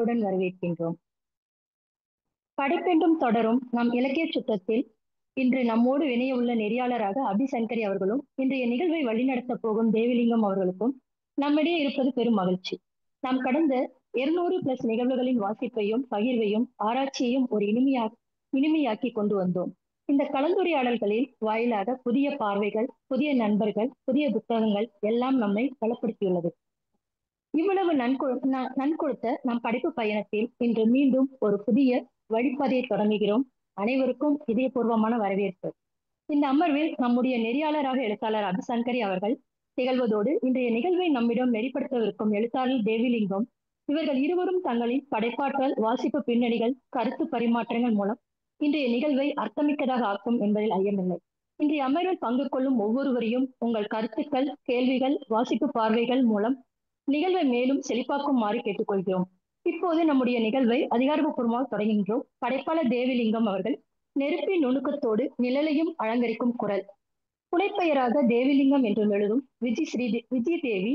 அன்புடன் வரவேற்கின்றோம். படைப்பென்றும் தொடரும் நம் இலக்கிய சுற்றத்தில் இன்று நம்மோடு இணைய உள்ள நெறியாளராக அபிசங்கரி அவர்களும் இன்றைய நிகழ்வை வழிநடத்த போகும் தேவிலிங்கம் அவர்களுக்கும் நம்மிடையே இருப்பது பெரும் மகிழ்ச்சி. நாம் கடந்த 200+ நிகழ்வுகளின் வாசிப்பையும் பகிர்வையும் ஆராய்ச்சியையும் ஒரு இனிமையாக்கி கொண்டு வந்தோம். இந்த கலந்துரையாடல்களில் வாயிலாக புதிய பார்வைகள், புதிய நண்பர்கள், புதிய புத்தகங்கள் எல்லாம் நம்மை பலப்படுத்தியுள்ளது. இவ்வளவு நன்கொடுத்த நம் படைப்பு பயணத்தில் இன்று மீண்டும் ஒரு புதிய வழிபாதையை தொடங்குகிறோம். அனைவருக்கும் இதயபூர்வமான வரவேற்பு. இந்த அமர்வில் நம்முடைய நெறியாளராக எழுத்தாளர் அபிசங்கரி அவர்கள் திகழ்வதோடு இன்றைய நிகழ்வை நம்மிடம் நெறிப்படுத்தவிருக்கும் எழுத்தாளர் தேவிலிங்கம் இவர்கள் இருவரும் தங்களின் படைப்பாற்றல், வாசிப்பு பின்னணிகள், கருத்து பரிமாற்றங்கள் மூலம் இன்றைய நிகழ்வை அர்த்தமிக்கதாக ஆக்கும் என்பதில் ஐயமில்லை. இன்றைய அமர்வில் பங்கு கொள்ளும் ஒவ்வொருவரையும் உங்கள் கருத்துக்கள், கேள்விகள், வாசிப்பு பார்வைகள் மூலம் நிகழ்வை மேலும் செழிப்பாக்குமாறு கேட்டுக்கொள்கிறோம். இப்போது நம்முடைய நிகழ்வை அதிகாரப்பூர்வமாக தொடங்குகின்றோம். படைப்பாளர் தேவிலிங்கம் அவர்கள் நெருப்பின் நுணுக்கத்தோடு நிழலையும் அலங்கரிக்கும் குரல். புனைப்பெயராக தேவிலிங்கம் என்றும் எழுதும் விஜய் தேவி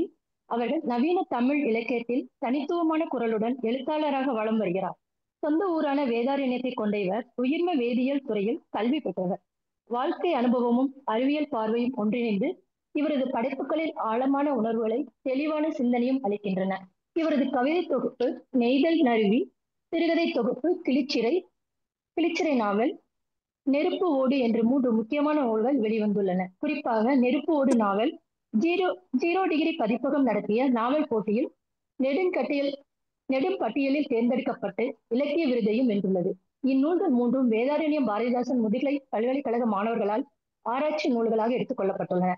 அவர்கள் நவீன தமிழ் இலக்கியத்தில் தனித்துவமான குரலுடன் எழுத்தாளராக வலம் வருகிறார். சொந்த ஊரான வேதாரண்யத்தை கொண்ட இவர் உயிர்ம வேதியியல் துறையில் கல்வி பெற்றவர். வாழ்க்கை அனுபவமும் அறிவியல் பார்வையும் ஒன்றிணைந்து இவரது படைப்புகளில் ஆழமான உணர்வுகளை, தெளிவான சிந்தனையும் அளிக்கின்றன. இவரது கவிதை தொகுப்பு நெய்தல் நறுவி, சிறுகதை தொகுப்பு கிளிச்சிறை நாவல், நெருப்பு ஓடு என்று 3 முக்கியமான நூல்கள் வெளிவந்துள்ளன. குறிப்பாக நெருப்பு ஓடு நாவல் ஜீரோ டிகிரி பதிப்பகம் நடத்திய நாவல் போட்டியில் நெடும் பட்டியலில் தேர்ந்தெடுக்கப்பட்டு இலக்கிய விருதையும் வென்றுள்ளது. இந்நூல்கள் 3ம் வேதாரண்யம் பாரதிதாசன் முதுகலை பல்கலைக்கழக மாணவர்களால் ஆராய்ச்சி நூல்களாக எடுத்துக் கொள்ளப்பட்டுள்ளன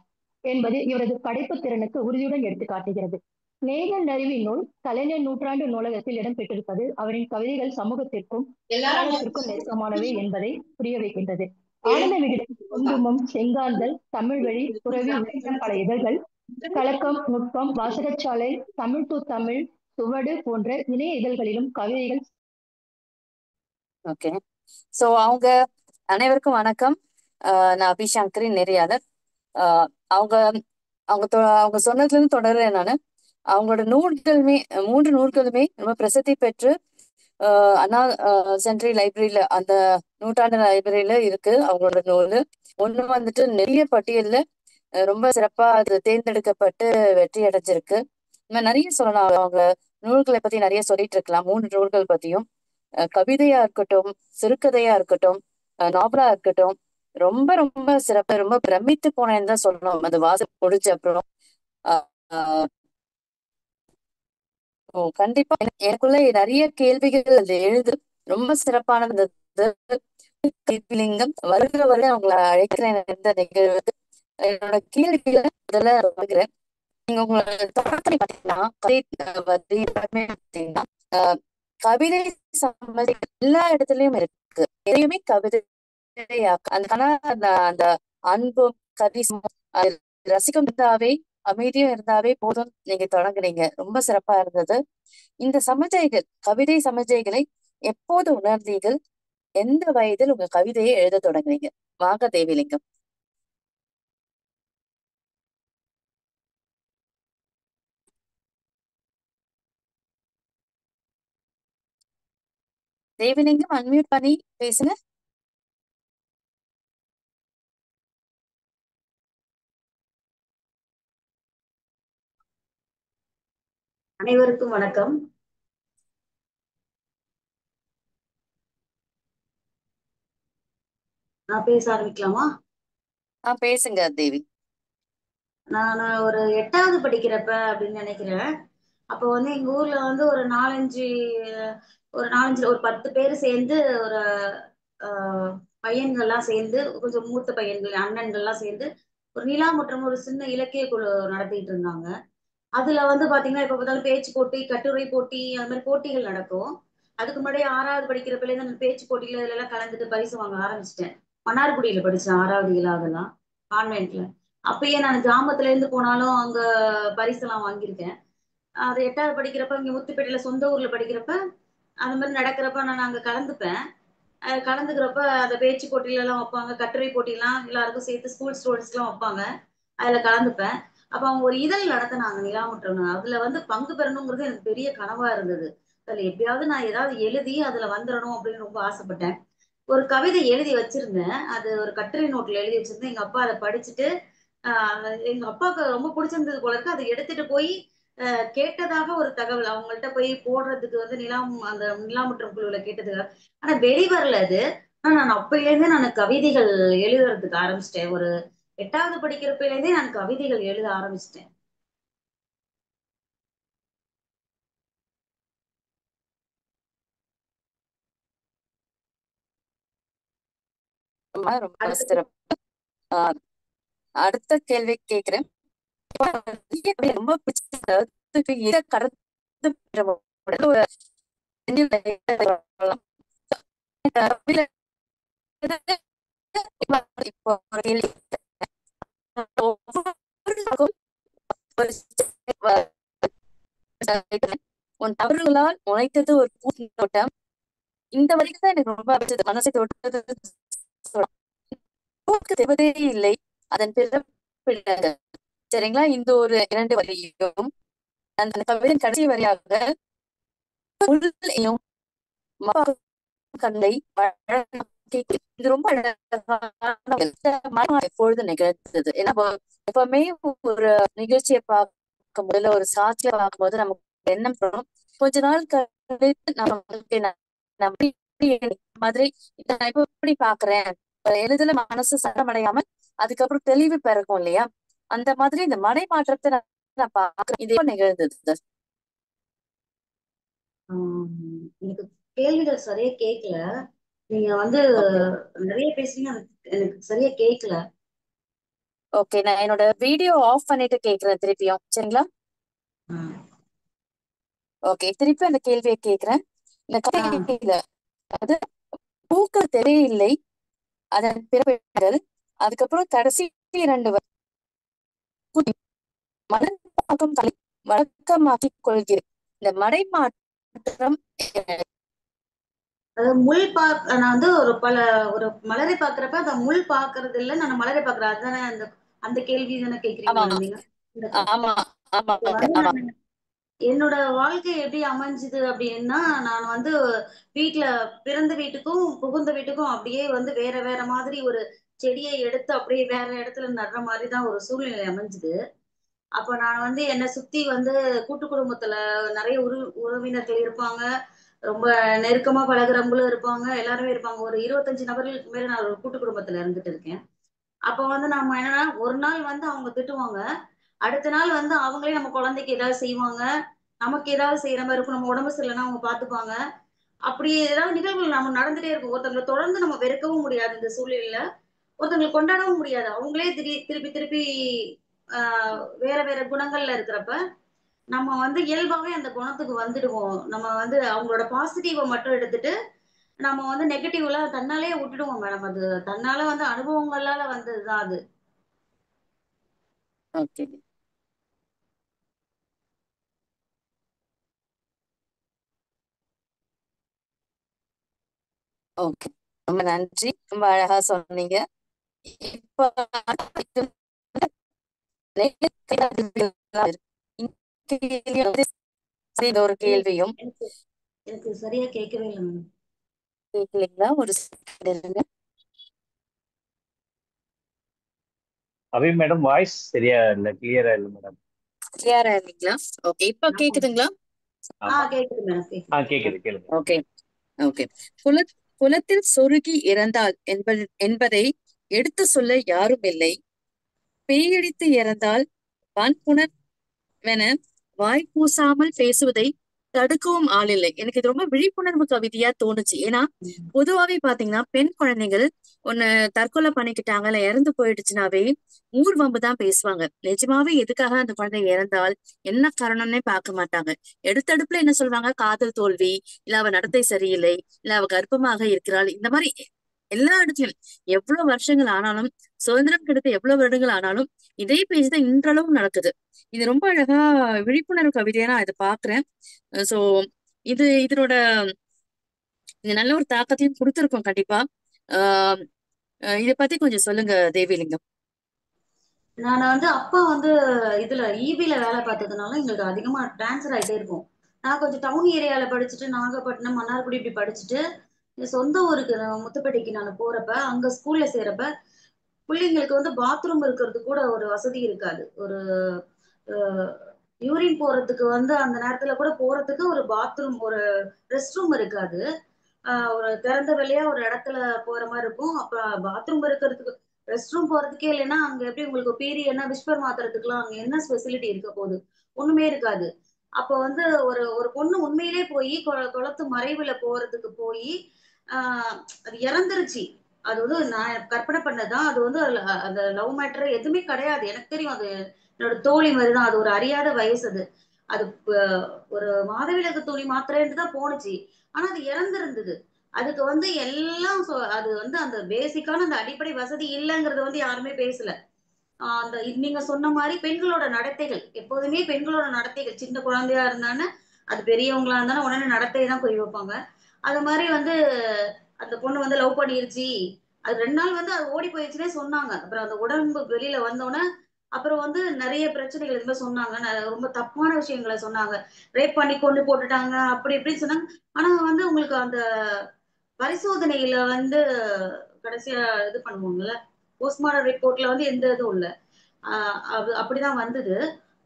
என்பது இவரது படைப்பு திறனுக்கு உறுதியுடன் எடுத்து காட்டுகிறது. நெய்தல் நறுவி நூல் கலைஞர் நூற்றாண்டு நூலகத்தில் இடம்பெற்றிருப்பது அவரின் கவிதைகள் சமூகத்திற்கும் காலத்திற்கும் நெருக்கமானவை என்பதை புரிய வைக்கின்றது. ஆனந்த விகடன், குங்குமம், செங்காந்தல், தமிழ்வழி, புரவி உள்ளிட்ட பல இதழ்கள், கலக்கம், நுட்பம், வாசகச்சாலை, தமிழ் டு தமிழ், சுவடு போன்ற இணைய இதழ்களிலும் கவிதைகள். ஓகே, சோ அவங்க அனைவருக்கும் வணக்கம். நான் அபிசங்கரி நெறியாளர். அவங்க அவங்க அவங்க சொன்னதுல இருந்து தொடர்றேன் நானு. அவங்களோட நூல்களுமே 3 நூல்களுமே ரொம்ப பிரசித்தி பெற்று அண்ணா சென்ட்ரி லைப்ரரியில, அந்த நூற்றாண்டு லைப்ரரியில இருக்கு அவங்களோட நூல். ஒண்ணு வந்துட்டு நிறைய பட்டியல்ல ரொம்ப சிறப்பா அது தேர்ந்தெடுக்கப்பட்டு வெற்றி அடைஞ்சிருக்கு. நம்ம நிறைய சொல்லலாம், அவங்க நூல்களை பத்தி நிறைய சொல்லிட்டு இருக்கலாம். 3 நூல்கள் பத்தியும், கவிதையா இருக்கட்டும், சிறுகதையா இருக்கட்டும், நாவலா இருக்கட்டும், ரொம்ப ரொம்ப சிறப்பா, ரொம்ப பிரமித்து போனேன்னு தான் சொல்லணும் அது வாசிப்பு முடிச்ச அப்புறம். கண்டிப்பா எனக்குள்ள நிறைய கேள்விகள் அது எழுது. ரொம்ப சிறப்பானது லிங்கம். வருகிற வரை அவங்களை அழைக்கிறேன் இந்த நிகழ்வுக்கு. என்னோட கேள்விகளை முதல்ல சொல்கிறேன். நீங்க உங்களோட தொடர்பை பார்த்தீங்கன்னா கவிதை சம்பந்த எல்லா இடத்துலயும் இருக்கு. எதையுமே கவிதை அந்த அன்பும் கரிசமும் ரசிக்கும் இருந்தாவே, அமைதியும் இருந்தாவே போதும். நீங்க தொடங்குனீங்க, ரொம்ப சிறப்பா இருந்தது. இந்த சமஜைகள், கவிதை சமஜைகளை எப்போது உணர்ந்தீர்கள்? எந்த வயதில் உங்க கவிதையை எழுத தொடங்குனீங்க? வாங்க தேவிலிங்கம். தேவிலிங்கம் அன்மியூட் பண்ணி பேசுங்க. அனைவருக்கும் வணக்கம். நான் பேச ஆரம்பிக்கலாமா? பேசுங்க தேவி. நான் ஒரு 8வது படிக்கிறப்ப அப்படின்னு நினைக்கிறேன். அப்போ வந்து எங்க ஊர்ல வந்து ஒரு 10 பேர் சேர்ந்து, ஒரு பையன்கள்லாம் சேர்ந்து, கொஞ்சம் மூத்த பையன்கள், அண்ணன்கள்லாம் சேர்ந்து ஒரு நிலா மற்றும் ஒரு சின்ன இலக்கிய குழு நடத்திட்டு இருந்தாங்க. அதுல வந்து பாத்தீங்கன்னா, இப்ப பார்த்தாலும் பேச்சு போட்டி, கட்டுரை போட்டி, அந்த மாதிரி போட்டிகள் நடக்கும். அதுக்கு முன்னாடி 6வது படிக்கிறப்பல இருந்து அந்த பேச்சு போட்டியில இதுல எல்லாம் கலந்துட்டு பரிசு வாங்க ஆரம்பிச்சிட்டேன். மன்னார்குடியில படிச்சேன் 6வது 7வதுலாம் கான்வென்ட்ல. அப்பயே நான் கிராமத்துல இருந்து போனாலும் அங்க பரிசெல்லாம் வாங்கியிருக்கேன். அது 8வது படிக்கிறப்ப இங்க முத்துப்பேட்டையில சொந்த ஊர்ல படிக்கிறப்ப அந்த மாதிரி நடக்கிறப்ப நான் அங்க கலந்துப்பேன். கலந்துக்கிறப்ப அந்த பேச்சு போட்டியில எல்லாம் வைப்பாங்க, கட்டுரை போட்டிலாம் எல்லாருக்கும் சேர்த்து ஸ்கூல் ஸ்டூடெண்ட்ஸ் எல்லாம் வைப்பாங்க. அதுல கலந்துப்பேன். அப்ப அவங்க ஒரு இதழ் நடத்தினாங்க, நிலாமுற்றம்னு. அதுல வந்து பங்கு பெறணுங்கிறது எனக்கு பெரிய கனவா இருந்தது. அதுல எப்படியாவது நான் ஏதாவது எழுதி அதுல வந்துடணும் அப்படின்னு ரொம்ப ஆசைப்பட்டேன். ஒரு கவிதை எழுதி வச்சிருந்தேன். அது ஒரு கட்டுரை நோட்ல எழுதி வச்சிருந்தேன். எங்க அப்பா அதை படிச்சுட்டு எங்க அப்பாவுக்கு ரொம்ப பிடிச்சிருந்தது போல இருக்கு. அதை எடுத்துட்டு போய் கேட்டதாக ஒரு தகவல். அவங்கள்ட்ட போய் போடுறதுக்கு வந்து அந்த நிலாமுற்றம் குழுவுல கேட்டதுக்காக. ஆனா வெளிவரல அது. ஆனா நான் அப்பையில இருந்தே நான் கவிதைகள் எழுதுறதுக்கு ஆரம்பிச்சிட்டேன். ஒரு 8வது படிக்கிறப்பையில இருந்தே நான் கவிதைகள் எழுத ஆரம்பிச்சிட்டேன். ரொம்ப அடுத்து சிறப்பு. ஆஹ் அடுத்த கேள்வி கேக்குறேன். ரொம்ப பிடிச்ச கருத்துக்கு எதை கடந்து ஒரு இப்போ ஒரு கேள்வி. ஒவ்வொருவருக்கும் உன் தவறுகளால் உழைத்தது ஒரு பூந்தோட்டம். இந்த வரைக்கும் தான் எனக்கு ரொம்ப பிடிச்சது. மனசை தொட்டது. பூக்கு தேவதே இல்லை அதன் பிறப்பிடங்கள். சரிங்களா? இந்த ஒரு 2 வரியும் அந்த கவிதையின் கடைசி வரியாக முள்ளையும் கண்ணை இது ரொம்ப எப்பொழுது நிகழ்ந்தது. ஏன்னா எப்பவுமே ஒரு நிகழ்ச்சியை பார்க்கும் போது ஒரு சாட்சியை பார்க்கும் போது நமக்கு எண்ணம் தோணும். கொஞ்ச நாள் கழித்து நம்ம மாதிரி நான் இப்ப எப்படி பாக்குறேன், எளிதில மனசு சரணமடையாம அதுக்கப்புறம் தெளிவு பிறக்கும் இல்லையா? அந்த மாதிரி இந்த மனை மாற்றத்தை நான் பாக்குறேன். இது நிகழ்ந்தது. எனக்கு கேள்விகள் சரியா கேட்கல. நீங்க வந்து நிறைய பேசுறீங்க, எனக்கு சரியா கேட்கல. ஓகே, நான் என்னோட வீடியோ ஆஃப் பண்ணிட்டு கேக்குறேன் திருப்பியும். சரிங்களா? ஓகே, திருப்பி அந்த கேள்வியை கேக்குறேன். இந்த கதையில அது பூக்கள் தெரியவில்லை அதன் பிறப்பிடங்கள். அதுக்கப்புறம் கடைசி 2 மலர்பாக்கம் தலை வழக்கமாக்கிக் கொள்கிறேன். இந்த மடை மாற்றம் நான் வந்து ஒரு மலரை பாக்குறப்ப அந்த முள் பாக்குறது இல்ல, நான் மலரை பாக்குறேன். அதுதானே அந்த அந்த கேள்வி தானே கேக்குறீங்க ஆமா மேடம் நீங்க? ஆமா ஆமா இது வந்து ஆமா. என்னோட வாழ்க்கை எப்படி அமைஞ்சுது அப்படின்னா, நான் வந்து வீட்டுல பிறந்த வீட்டுக்கும் புகுந்த வீட்டுக்கும் அப்படியே வந்து வேற வேற மாதிரி ஒரு செடியை எடுத்து அப்படியே வேற இடத்துல நடுற மாதிரிதான் ஒரு சூழ்நிலை அமைஞ்சுது. அப்ப நான் வந்து என்னை சுத்தி வந்து கூட்டு குடும்பத்துல நிறைய உறவினர்கள் இருப்பாங்க. ரொம்ப நெருக்கமா பழகுறவங்களும் இருப்பாங்க. எல்லாருமே இருப்பாங்க. ஒரு 25 நபர்களுக்கு மேல நான் ஒரு கூட்டு குடும்பத்துல இருந்துட்டு இருக்கேன். அப்ப வந்து நம்ம என்னன்னா, ஒரு நாள் வந்து அவங்க திட்டுவாங்க. அடுத்த நாள் வந்து அவங்களே நம்ம குழந்தைக்கு ஏதாவது செய்வாங்க. நமக்கு ஏதாவது செய்யற மாதிரி இருக்கும். நம்ம உடம்பு சரியில்லைன்னா அவங்க பாத்துப்பாங்க. அப்படி ஏதாவது நிகழ்வுகள் நம்ம நடந்துட்டே இருக்கும். ஒருத்தவங்களை தொடர்ந்து நம்ம வெறுக்கவும் முடியாது இந்த சூழ்நிலையில. ஒருத்தவங்களை கொண்டாடவும் முடியாது. அவங்களே திருப்பி திருப்பி வேற வேற குணங்கள்ல இருக்கிறப்ப நம்ம வந்து இயல்பாவே அந்த குணத்துக்கு வந்துடுவோம். நம்ம வந்து அவங்களோட பாசிட்டிவ மட்டும் எடுத்துட்டு நம்ம வந்து நெகட்டிவ்ல தன்னாலே விட்டுடுவோம் மேடம். அது தன்னால வந்து அனுபவங்களால வந்ததுதான் அது. ஓகே ஓகே, ரொம்ப நன்றி. ரொம்ப அழகா சொன்னீங்க. இப்போ ஒரு கேள்வியும் எனக்கு எனக்கு சரியா கேட்கவே இல்லை மேடம். கேட்கலீங்களா? ஒரு second இருங்க. அபி மேடம் வாய்ஸ் சரியா இல்ல, கிளியரா இல்ல மேடம். கிளியரா இல்லைங்களா? ஓகே, இப்ப கேக்குதுங்களா? ஆமா, கேக்குது மேடம், கேக்குது. கேக்குது, கேளுங்க. Okay okay. குலத்தில் சொருகி இறந்தால் என்பதை எடுத்து சொல்ல யாரும் இல்லை. பேயடித்து இறந்தால் வான்புணர்வென வாய் கூசாமல் பேசுவதை தடுக்கவும் ஆள் இல்லை. எனக்கு இது ரொம்ப விழிப்புணர்வு கவிதையா தோணுச்சு. ஏன்னா பொதுவாவே பாத்தீங்கன்னா பெண் குழந்தைகள் ஒண்ணு தற்கொலை பண்ணிக்கிட்டாங்க இல்ல இறந்து போயிடுச்சுனாவே ஊர் வம்புதான் பேசுவாங்க. நிஜமாவே எதுக்காக அந்த குழந்தை இறந்தால் என்ன காரணம்னே பார்க்க மாட்டாங்க. எடுத்தடுப்புல என்ன சொல்லுவாங்க, காதல் தோல்வி, இல்ல அவ நடத்தை சரியில்லை, இல்ல அவ கர்ப்பமாக இருக்கிறாள். இந்த மாதிரி எல்லா இடத்துலயும் எவ்வளவு வருஷங்கள் ஆனாலும், சுதந்திரம் கிடைத்த எவ்வளவு வருடங்கள் ஆனாலும் இதே பேஜ்தான் இன்றளவும் நடக்குது. இது ரொம்ப அழகா விழிப்புணர்வு கவிதையா நான் இதை பாக்குறேன். சோ இதனோட இது நல்ல ஒரு தாக்கத்தையும் கொடுத்திருக்கோம் கண்டிப்பா. ஆஹ் இதை பத்தி கொஞ்சம் சொல்லுங்க தேவிலிங்கம். நான் வந்து அப்பா வந்து இதுல ஈபில வேலை பார்த்ததுனால எங்களுக்கு அதிகமா டிரான்ஸ்ஃபர் ஆயிட்டே இருக்கும். நான் கொஞ்சம் டவுன் ஏரியால படிச்சுட்டு நாகப்பட்டினம் மன்னார்குடி இப்படி படிச்சுட்டு என் சொந்த ஊருக்கு முத்துப்பேட்டைக்கு நான் போறப்ப அங்க ஸ்கூல்ல சேரப்ப பிள்ளைங்களுக்கு வந்து பாத்ரூம் இருக்கிறது கூட ஒரு வசதி இருக்காது. ஒரு யூரின் போறதுக்கு வந்து அந்த நேரத்துல கூட போறதுக்கு ஒரு பாத்ரூம் ஒரு ரெஸ்ட் ரூம் இருக்காது. ஒரு திறந்த வெளியா ஒரு இடத்துல போற மாதிரி இருக்கும். அப்ப பாத்ரூம் இருக்கிறதுக்கு ரெஸ்ட் ரூம் போறதுக்கே இல்லைன்னா அங்க எப்படி உங்களுக்கு பீரியட்னா விஸ்பர் மாத்துறதுக்குலாம் அங்க என்ன ஸ்பெசிலிட்டி இருக்க போகுது? ஒண்ணுமே இருக்காது. அப்ப வந்து ஒரு ஒரு பொண்ணு உண்மையிலே போய் குளத்து மறைவுல போறதுக்கு போய் ஆஹ் அது இறந்துருச்சு. அது வந்து நான் கற்பனை பண்ணதான். அது வந்து அந்த லவ் மேட்டர் எதுவுமே கிடையாது. எனக்கு தெரியும் அது என்னோட தோழி மாதிரிதான். அது ஒரு அறியாத வயசு அது. அது ஒரு மாதவிலக்கு துணி மாத்திரைன்னு தான் போணுச்சு. ஆனா அது இறந்திருந்தது. அதுக்கு வந்து எல்லாம் அது வந்து அந்த பேசிக்கான அந்த அடிப்படை வசதி இல்லைங்கிறது வந்து யாருமே பேசல. அந்த நீங்க சொன்ன மாதிரி பெண்களோட நடத்தைகள் எப்போதுமே பெண்களோட நடத்தைகள் சின்ன குழந்தையா இருந்தானே அது பெரியவங்களா இருந்தாலும் உடனே நடத்தையை தான் குறி வைப்பாங்க. அது மாதிரி வந்து அந்த பொண்ணு வந்து லவ் பண்ணிருச்சு. அது 2 நாள் வந்து அது ஓடி போயிடுச்சுன்னே சொன்னாங்க. அப்புறம் அந்த உடம்பு வெளியில வந்தோடனே அப்புறம் வந்து நிறைய பிரச்சனைகள் இது மாதிரி சொன்னாங்க. ரொம்ப தப்பான விஷயங்களை சொன்னாங்க. ரேப் பண்ணி கொண்டு போட்டுட்டாங்க அப்படி இப்படின்னு சொன்னாங்க. ஆனா வந்து உங்களுக்கு அந்த பரிசோதனையில வந்து கடைசியா இது பண்ணுவாங்கல்ல, போஸ்ட்மார்டம் ரிப்போர்ட்ல வந்து எந்த இதுவும் இல்லை. அது அப்படிதான் வந்தது.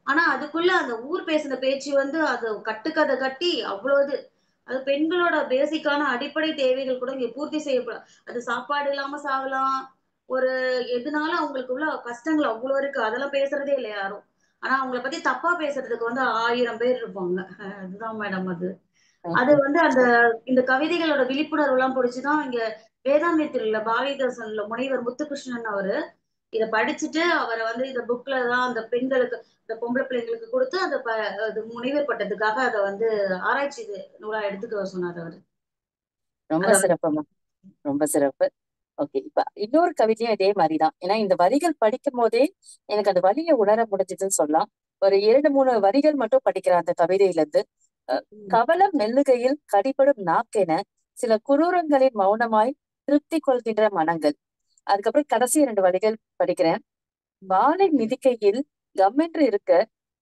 ஆனா அதுக்குள்ள அந்த ஊர் பேசின பேச்சு வந்து அது கட்டுக்கதை கட்டி அவ்வளவு அது பெண்களோட பேசிக்கான அடிப்படை தேவைகள் கூட இங்க பூர்த்தி செய்யப்படும். அது சாப்பாடு இல்லாம சாகலாம். ஒரு எதுனால அவங்களுக்கு உள்ள கஷ்டங்கள் அவ்வளவு இருக்கு. அதெல்லாம் பேசுறதே இல்லை யாரும். ஆனா அவங்கள பத்தி தப்பா பேசுறதுக்கு வந்து 1000 பேர் இருப்பாங்க. அதுதான் மேடம் அது. அது ஓகே. வந்து அந்த இந்த கவிதைகளோட விழிப்புணர்வு எல்லாம் பிடிச்சுதான் இங்க வேதாந்தத்தில் பாரதிதாசன்ல முனைவர் முத்துகிருஷ்ணன் அவரு இதை படிச்சுட்டு அவரை வந்து இந்த புக்ல தான் அந்த பெண்களுக்கு இந்த பொம்பளை பிள்ளைங்களுக்கு கொடுத்து அந்த அது முனைவர் பட்டத்துக்காக அதை வந்து ஆராய்ச்சி நூலா எடுத்துக்க சொன்னார் அவரு. ரொம்ப அத சிறப்புமா, ரொம்ப சிறப்பு. ஓகே, இப்ப இன்னொரு கவிதையும் இதே மாதிரிதான். ஏன்னா இந்த வரிகள் படிக்கும் போதே எனக்கு அந்த வரியை உணர முடிஞ்சதுன்னு சொல்லலாம். ஒரு 2 3 வரிகள் மட்டும் படிக்கிறேன் அந்த கவிதையில இருந்து. கவலம் மெல்லுகையில் கடிபடும் நாக்கென சில குரூரங்களின் மௌனமாய் திருப்தி கொள்கின்ற மனங்கள். அதுக்கப்புறம் கடைசி 2 வரிகள் படிக்கிறேன். வாளை மிதிக்கையில் கம்மென்று இருக்க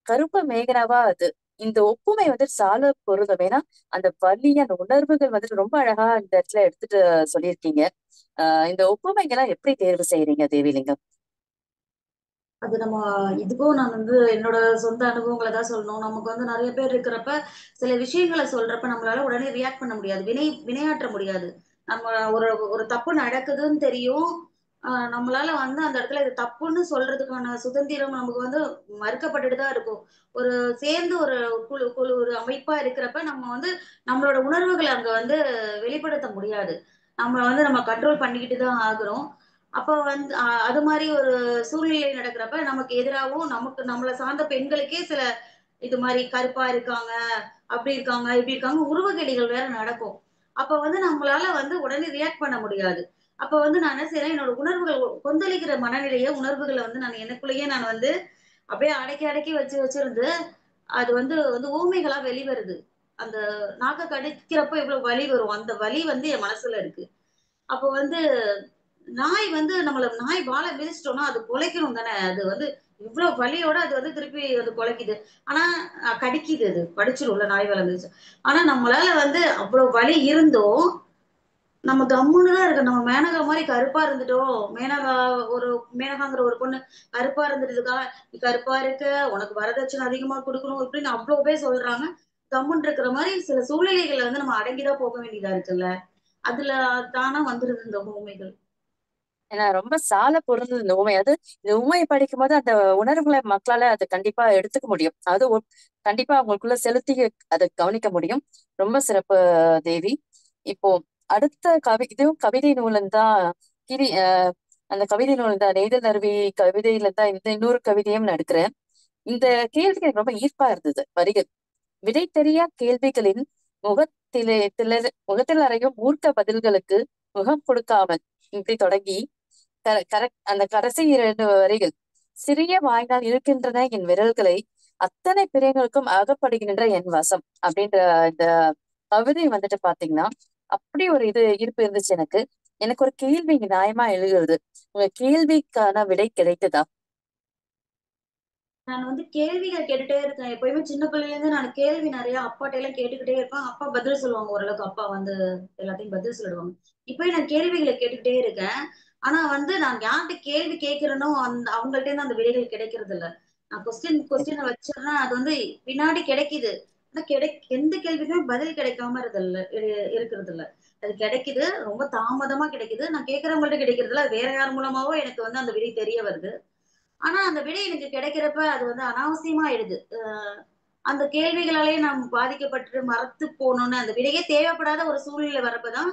கருப்ப மேகனாவா அது. இந்த ஒப்புமை வந்து சால பொருந்தும். ஏன்னா அந்த வலி அந்த உணர்வுகள் வந்துட்டு ரொம்ப அழகா இந்த இடத்துல எடுத்துட்டு சொல்லியிருக்கீங்க. இந்த ஒப்புமைகள்லாம் எப்படி தேர்வு செய்யறீங்க தேவிலிங்கம்? அது நம்ம இதுக்கும் நான் வந்து என்னோட சொந்த அனுபவங்களை தான் சொல்லணும். நமக்கு வந்து நிறைய பேர் இருக்கிறப்ப சில விஷயங்களை சொல்றப்ப நம்மளால உடனே ரியாக்ட் பண்ண முடியாது. வினையாற்ற முடியாது. நம்ம ஒரு ஒரு தப்பு நடக்குதுன்னு தெரியும். நம்மளால வந்து அந்த இடத்துல இது தப்புன்னு சொல்றதுக்கான சுதந்திரம் நமக்கு வந்து மறுக்கப்பட்டுட்டு தான் இருக்கும். ஒரு சேர்ந்து ஒரு குழு குழு ஒரு அமைப்பா இருக்கிறப்ப நம்ம வந்து நம்மளோட உணர்வுகளை அங்க வந்து வெளிப்படுத்த முடியாது. நம்ம கண்ட்ரோல் பண்ணிக்கிட்டு தான் ஆகுறோம். அப்ப வந்து அது மாதிரி ஒரு சூழ்நிலை நடக்கிறப்ப நமக்கு எதிராகவும் நமக்கு நம்மளை சார்ந்த பெண்களுக்கே சில இது மாதிரி கருப்பா இருக்காங்க அப்படி இருக்காங்க இப்படி இருக்காங்க உருவகேடுகள் வேற நடக்கும். அப்ப வந்து நம்மளால வந்து உடனே ரியாக்ட் பண்ண முடியாது. அப்ப வந்து நான் என்ன செய்யறேன் என்னோட உணர்வுகள் கொந்தளிக்கிற மனநிலைய உணர்வுகளை வந்து நான் எனக்குள்ளேயே நான் வந்து அப்படியே அடக்கி அடக்கி வச்சிருந்து அது வந்து வந்து ஊமைகளா வெளிவருது. அந்த நாக்க கடிக்கிறப்ப எவ்வளவு வலி வரும் அந்த வலி வந்து என் மனசுல இருக்கு. அப்போ வந்து நாய் வாழை மிதிச்சிட்டோம்னா அது குலைக்கணும் தானே. அது வந்து இவ்வளவு வலியோட அது வந்து திருப்பி அது குலைக்குது. ஆனா கடிக்குது. அது படிச்சிரும்ல நாய் வாழை மிதிச்சு. ஆனா நம்மளால வந்து அவ்வளவு வலி இருந்தும் நம்ம கம்முன்னு தான் இருக்கு. நம்ம மேனகா மாதிரி கருப்பா இருந்துட்டோம். மேனகா ஒரு மேனகாங்கிற ஒரு பொண்ணு கருப்பா இருந்துட்டதுக்காக நீ கருப்பா இருக்க உனக்கு வரதட்சணை அதிகமா கொடுக்கணும் இப்படின்னு அவ்வளவு பேர் சொல்றாங்க. கம்முன்னு இருக்கிற மாதிரி சில சூழ்நிலைகளை வந்து நம்ம அடங்கிதான் போக வேண்டியதா இருக்குல்ல. அதுல தானா வந்துருது இந்த ஊமைகள். ஏன்னா ரொம்ப சால பொருந்தது இந்த உண்மை. அது இந்த உண்மையை படிக்கும் போது அந்த உணர்வுகளை மக்களால அது கண்டிப்பா எடுத்துக்க முடியும். அது கண்டிப்பா அவங்களுக்குள்ள செலுத்தி அதை கவனிக்க முடியும். ரொம்ப சிறப்பு தேவி. இப்போ அடுத்த இதுவும் கவிதை நூலன் தான். கிரி அந்த கவிதை நூல் தான் நெய்தல் அருவி கவிதையில தான் இந்த இன்னொரு கவிதையும் நான் எடுக்கிறேன். இந்த கேள்வி எனக்கு ரொம்ப ஈர்ப்பா இருந்தது. வரிகள் விடை தெரியா கேள்விகளின் முகத்தில் அறையும் மூர்க்க பதில்களுக்கு முகம் கொடுக்காமல் இப்படி தொடங்கி அந்த கடைசி 2 வரிகள் சிறிய வாய்நாள் இருக்கின்றன என் விரல்களை அத்தனை பிறைகளுக்கும் அகப்படுகின்ற என் வசம் அப்படின்ற இந்த கவிதை வந்துட்டு பாத்தீங்கன்னா அப்படி ஒரு ஈர்ப்பு இருந்துச்சு எனக்கு. எனக்கு ஒரு கேள்வி இங்க நியாயமா எழுகிறது. உங்க கேள்விக்கான விடை கிடைத்ததா? நான் வந்து கேள்விகள் கேட்டுட்டே இருக்கேன். எப்பயுமே சின்ன பிள்ளைல இருந்து நான் கேள்வி நிறைய அப்பாட்ட எல்லாம் கேட்டுக்கிட்டே இருப்பேன். அப்பா பதில் சொல்லுவாங்க ஓரளவுக்கு. அப்பா வந்து எல்லாத்தையும் பதில் சொல்லிடுவாங்க. இப்பயும் நான் கேள்விகளை கேட்டுக்கிட்டே இருக்கேன். ஆனா வந்து நான் யார்கிட்ட கேள்வி கேட்கிறேனோ அவங்கள்ட்ட இருந்து அந்த விடைகள் கிடைக்கிறது இல்ல. நான் கொஸ்டினை வச்சிடுறேன். அது வந்து பின்னாடி கிடைக்குது. ஆனா எந்த கேள்விக்குமே பதில் கிடைக்காம இருக்கிறது இல்ல. அது கிடைக்குது. ரொம்ப தாமதமா கிடைக்குது. நான் கேட்கிறவங்கள்ட்ட கிடைக்கிறது இல்ல. அது வேற யார் மூலமாவோ எனக்கு வந்து அந்த விடை தெரிய வருது. ஆனா அந்த விடை எனக்கு கிடைக்கிறப்ப அது வந்து அனாவசியமா ஆயிடுது. அந்த கேள்விகளாலே நாம் பாதிக்கப்பட்டு மறத்து போனோம்னு அந்த விடையே தேவைப்படாத ஒரு சூழ்நிலை வரப்பதான்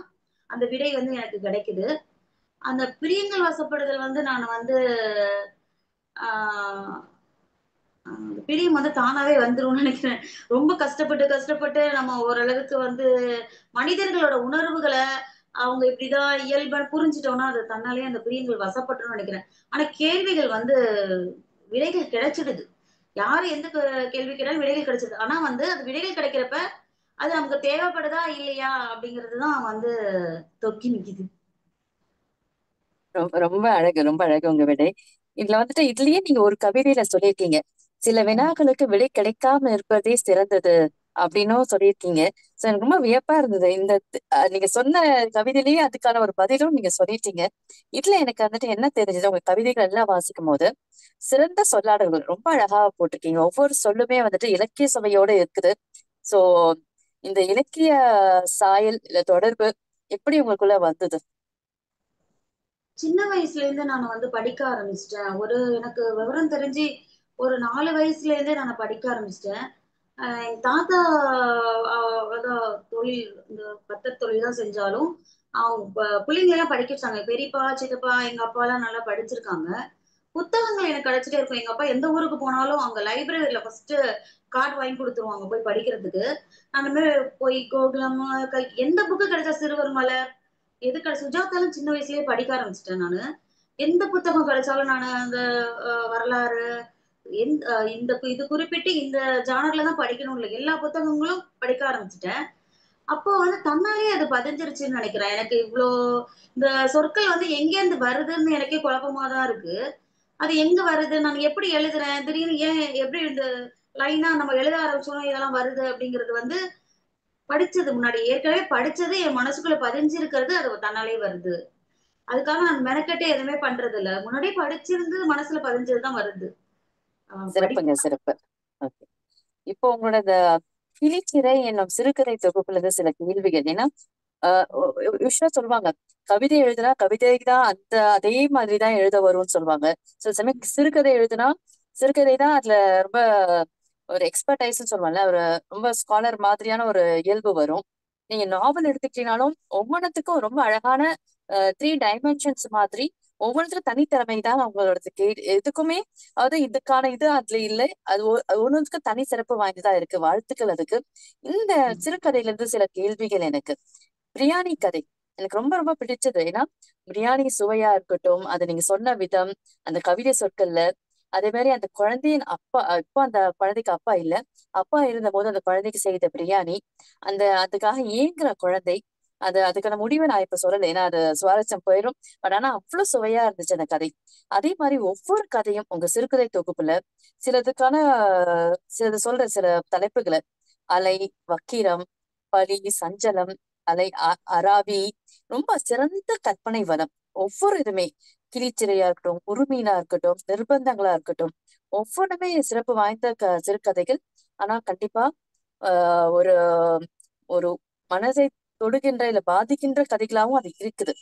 அந்த விடை வந்து எனக்கு கிடைக்குது. அந்த பிரியங்கள் வசப்படுதல் வந்து நான் வந்து ஆஹ் அந்த பிரியம் வந்து தானாவே வந்துரும்னு நினைக்கிறேன். ரொம்ப கஷ்டப்பட்டு கஷ்டப்பட்டு நம்ம ஓரளவுக்கு வந்து மனிதர்களோட உணர்வுகளை அவங்க இப்படிதான் இயல்பா புரிஞ்சுட்டோம்னா அது தன்னாலே அந்த பிரியங்கள் வசப்பட்டுன்னு நினைக்கிறேன். ஆனா கேள்விகள் வந்து விடைகள் கிடைச்சிடுது. யாரு எந்த கேள்வி கேட்டாலும் விடைகள் கிடைச்சிடுது. ஆனா வந்து அது விடைகள் கிடைக்கிறப்ப அது நமக்கு தேவைப்படுதா இல்லையா அப்படிங்கிறதுதான் வந்து தொக்கி நிக்குது. ரொம்ப ரொம்ப அழகு, ரொம்ப அழகு உங்க விடை. இதுல வந்துட்டு இதுலயே நீங்க ஒரு கவிதையில சொல்லியிருக்கீங்க, சில வினாக்களுக்கு விடை கிடைக்காம இருப்பதே சிறந்தது அப்படின்னும் சொல்லியிருக்கீங்க. சோ எனக்கு ரொம்ப வியப்பா இருந்தது. நீங்க சொன்ன கவிதையிலேயே அதுக்கான ஒரு பதிலும் நீங்க சொல்லிட்டீங்க. இதுல எனக்கு வந்துட்டு என்ன தெரிஞ்சது, உங்க கவிதைகள் எல்லாம் வாசிக்கும் போது சிறந்த சொல்லாடல்கள் ரொம்ப அழகா போட்டிருக்கீங்க. ஒவ்வொரு சொல்லுமே வந்துட்டு இலக்கிய சுவையோட இருக்குது. சோ இந்த இலக்கிய சாயல் இல்ல தொடர்பு எப்படி உங்களுக்குள்ள வந்தது? சின்ன வயசுல இருந்து நான் வந்து படிக்க ஆரம்பிச்சிட்டேன். எனக்கு விவரம் தெரிஞ்சு ஒரு 4 வயசுல இருந்தே நான் படிக்க ஆரம்பிச்சிட்டேன். எங்க தாத்தா அதான் தொழில், இந்த பத்தர் தொழில் தான் செஞ்சாலும் அவங்க பிள்ளைங்க எல்லாம் படிக்க வச்சாங்க. பெரியப்பா சித்தப்பா எங்க அப்பா எல்லாம் நல்லா படிச்சிருக்காங்க. புத்தகங்கள் எனக்கு கிடைச்சிட்டே இருக்கும். எங்க அப்பா எந்த ஊருக்கு போனாலும் அங்க லைப்ரரியில ஃபர்ஸ்ட் கார்டு வாங்கி கொடுத்துருவாங்க போய் படிக்கிறதுக்கு. அந்த மாதிரி போய் கோகுலம், எந்த புக்கு கிடைச்சா, சிறுவர் மலர், சுஜாதாலும் சின்ன வயசுலயே படிக்க ஆரம்பிச்சிட்டேன் நானு. எந்த புத்தகம் கிடைச்சாலும் நான் அந்த வரலாறு, இது குறிப்பிட்டு இந்த ஜானர்ல தான் படிக்கணும் இல்லை, எல்லா புத்தகங்களும் படிக்க ஆரம்பிச்சிட்டேன். அப்போ வந்து தன்னாலே அது பதிஞ்சிருச்சுன்னு நினைக்கிறேன். எனக்கு இவ்வளோ இந்த சொற்கள் வந்து எங்கேருந்து வருதுன்னு எனக்கே குழப்பமா தான் இருக்கு. அது எங்க வருது, நான் எப்படி எழுதுறேன், திடீர்னு ஏன் எப்படி இந்த லைனா நம்ம எழுத ஆரம்பிச்சோம் இதெல்லாம் வருது அப்படிங்கிறது வந்து படிச்சது முன்னாடி ஏற்கனவே படிச்சது என் மனசுக்குள்ள பதிஞ்சிருக்கிறது அது தன்னாலே வருது. அதுக்காக நான் மெனக்கெட்டே எதுவுமே பண்றது இல்ல. முன்னாடியே படிச்சிருந்து மனசுல பதிஞ்சதுதான் வருது. சிறப்புங்க, சிறப்பு. ஓகே. இப்போ உங்களோட இந்த கிளிச்சிறை என்னும் சிறுகதை தொகுப்புல இருந்து சில கேள்விகள். ஏன்னா யூஸ்வலா சொல்லுவாங்க, கவிதை எழுதுனா கவிதைக்கு தான் அதே மாதிரிதான் எழுத வரும்னு சொல்லுவாங்க. சில சமயம் சிறுகதை எழுதுனா சிறுகதை தான் அதுல ரொம்ப ஒரு எக்ஸ்பர்டைஸ்ன்னு சொல்லுவாங்கல்ல, ஒரு ரொம்ப ஸ்காலர் மாதிரியான ஒரு இயல்பு வரும். நீங்க நாவல் எடுத்துக்கிட்டீங்கனாலும் ஒவ்வொன்றத்துக்கும் ரொம்ப அழகான 3 டைமென்ஷன்ஸ் மாதிரி ஒவ்வொருத்தரும் தனித்திறமை தான் அவங்களோட எதுக்குமே. அதாவது இதுக்கான இது அதுல இல்லை, அது ஒண்ணுக்கு தனி சிறப்பு வாய்ந்ததா இருக்கு. வாழ்த்துக்கள் அதுக்கு. இந்த சிறுகதையில இருந்து சில கேள்விகள் எனக்கு. பிரியாணி கதை எனக்கு ரொம்ப ரொம்ப பிடிச்சது. ஏன்னா பிரியாணி சுவையா இருக்கட்டும், அது நீங்க சொன்ன விதம், அந்த கவிதை சொற்கள்ல, அதே மாதிரி அந்த குழந்தையின் அப்பா, இப்போ அந்த குழந்தைக்கு அப்பா இல்ல, அப்பா இருந்த போது அந்த குழந்தைக்கு செய்த பிரியாணி, அதுக்காக ஏங்குற குழந்தை, அதுக்கான முடிவை நான் இப்ப சொல்லலை, ஏன்னா அது சுவாரஸ்யம் போயிடும். பட் ஆனா அவ்வளவு சுவையா இருந்துச்சு அந்த கதை. அதே மாதிரி ஒவ்வொரு கதையும் உங்க சிறுகதை தொகுப்புல சிலதுக்கான சிலது சொல்ற சில தலைப்புகளை, அலை, வக்கிரம், பலி, சஞ்சலம், அலை, அராவி, ரொம்ப சிறந்த கற்பனை வளம். ஒவ்வொரு இதுமே கிளிச்சிறையா இருக்கட்டும், உருமீனா இருக்கட்டும், நிர்பந்தங்களா இருக்கட்டும், ஒவ்வொன்றுமே சிறப்பு வாய்ந்த சிறுகதைகள். ஆனா கண்டிப்பா ஒரு ஒரு மனதை தொடுகின்ற இல்ல பாதிக்கின்ற கதைகளாவும் அது இருக்குது.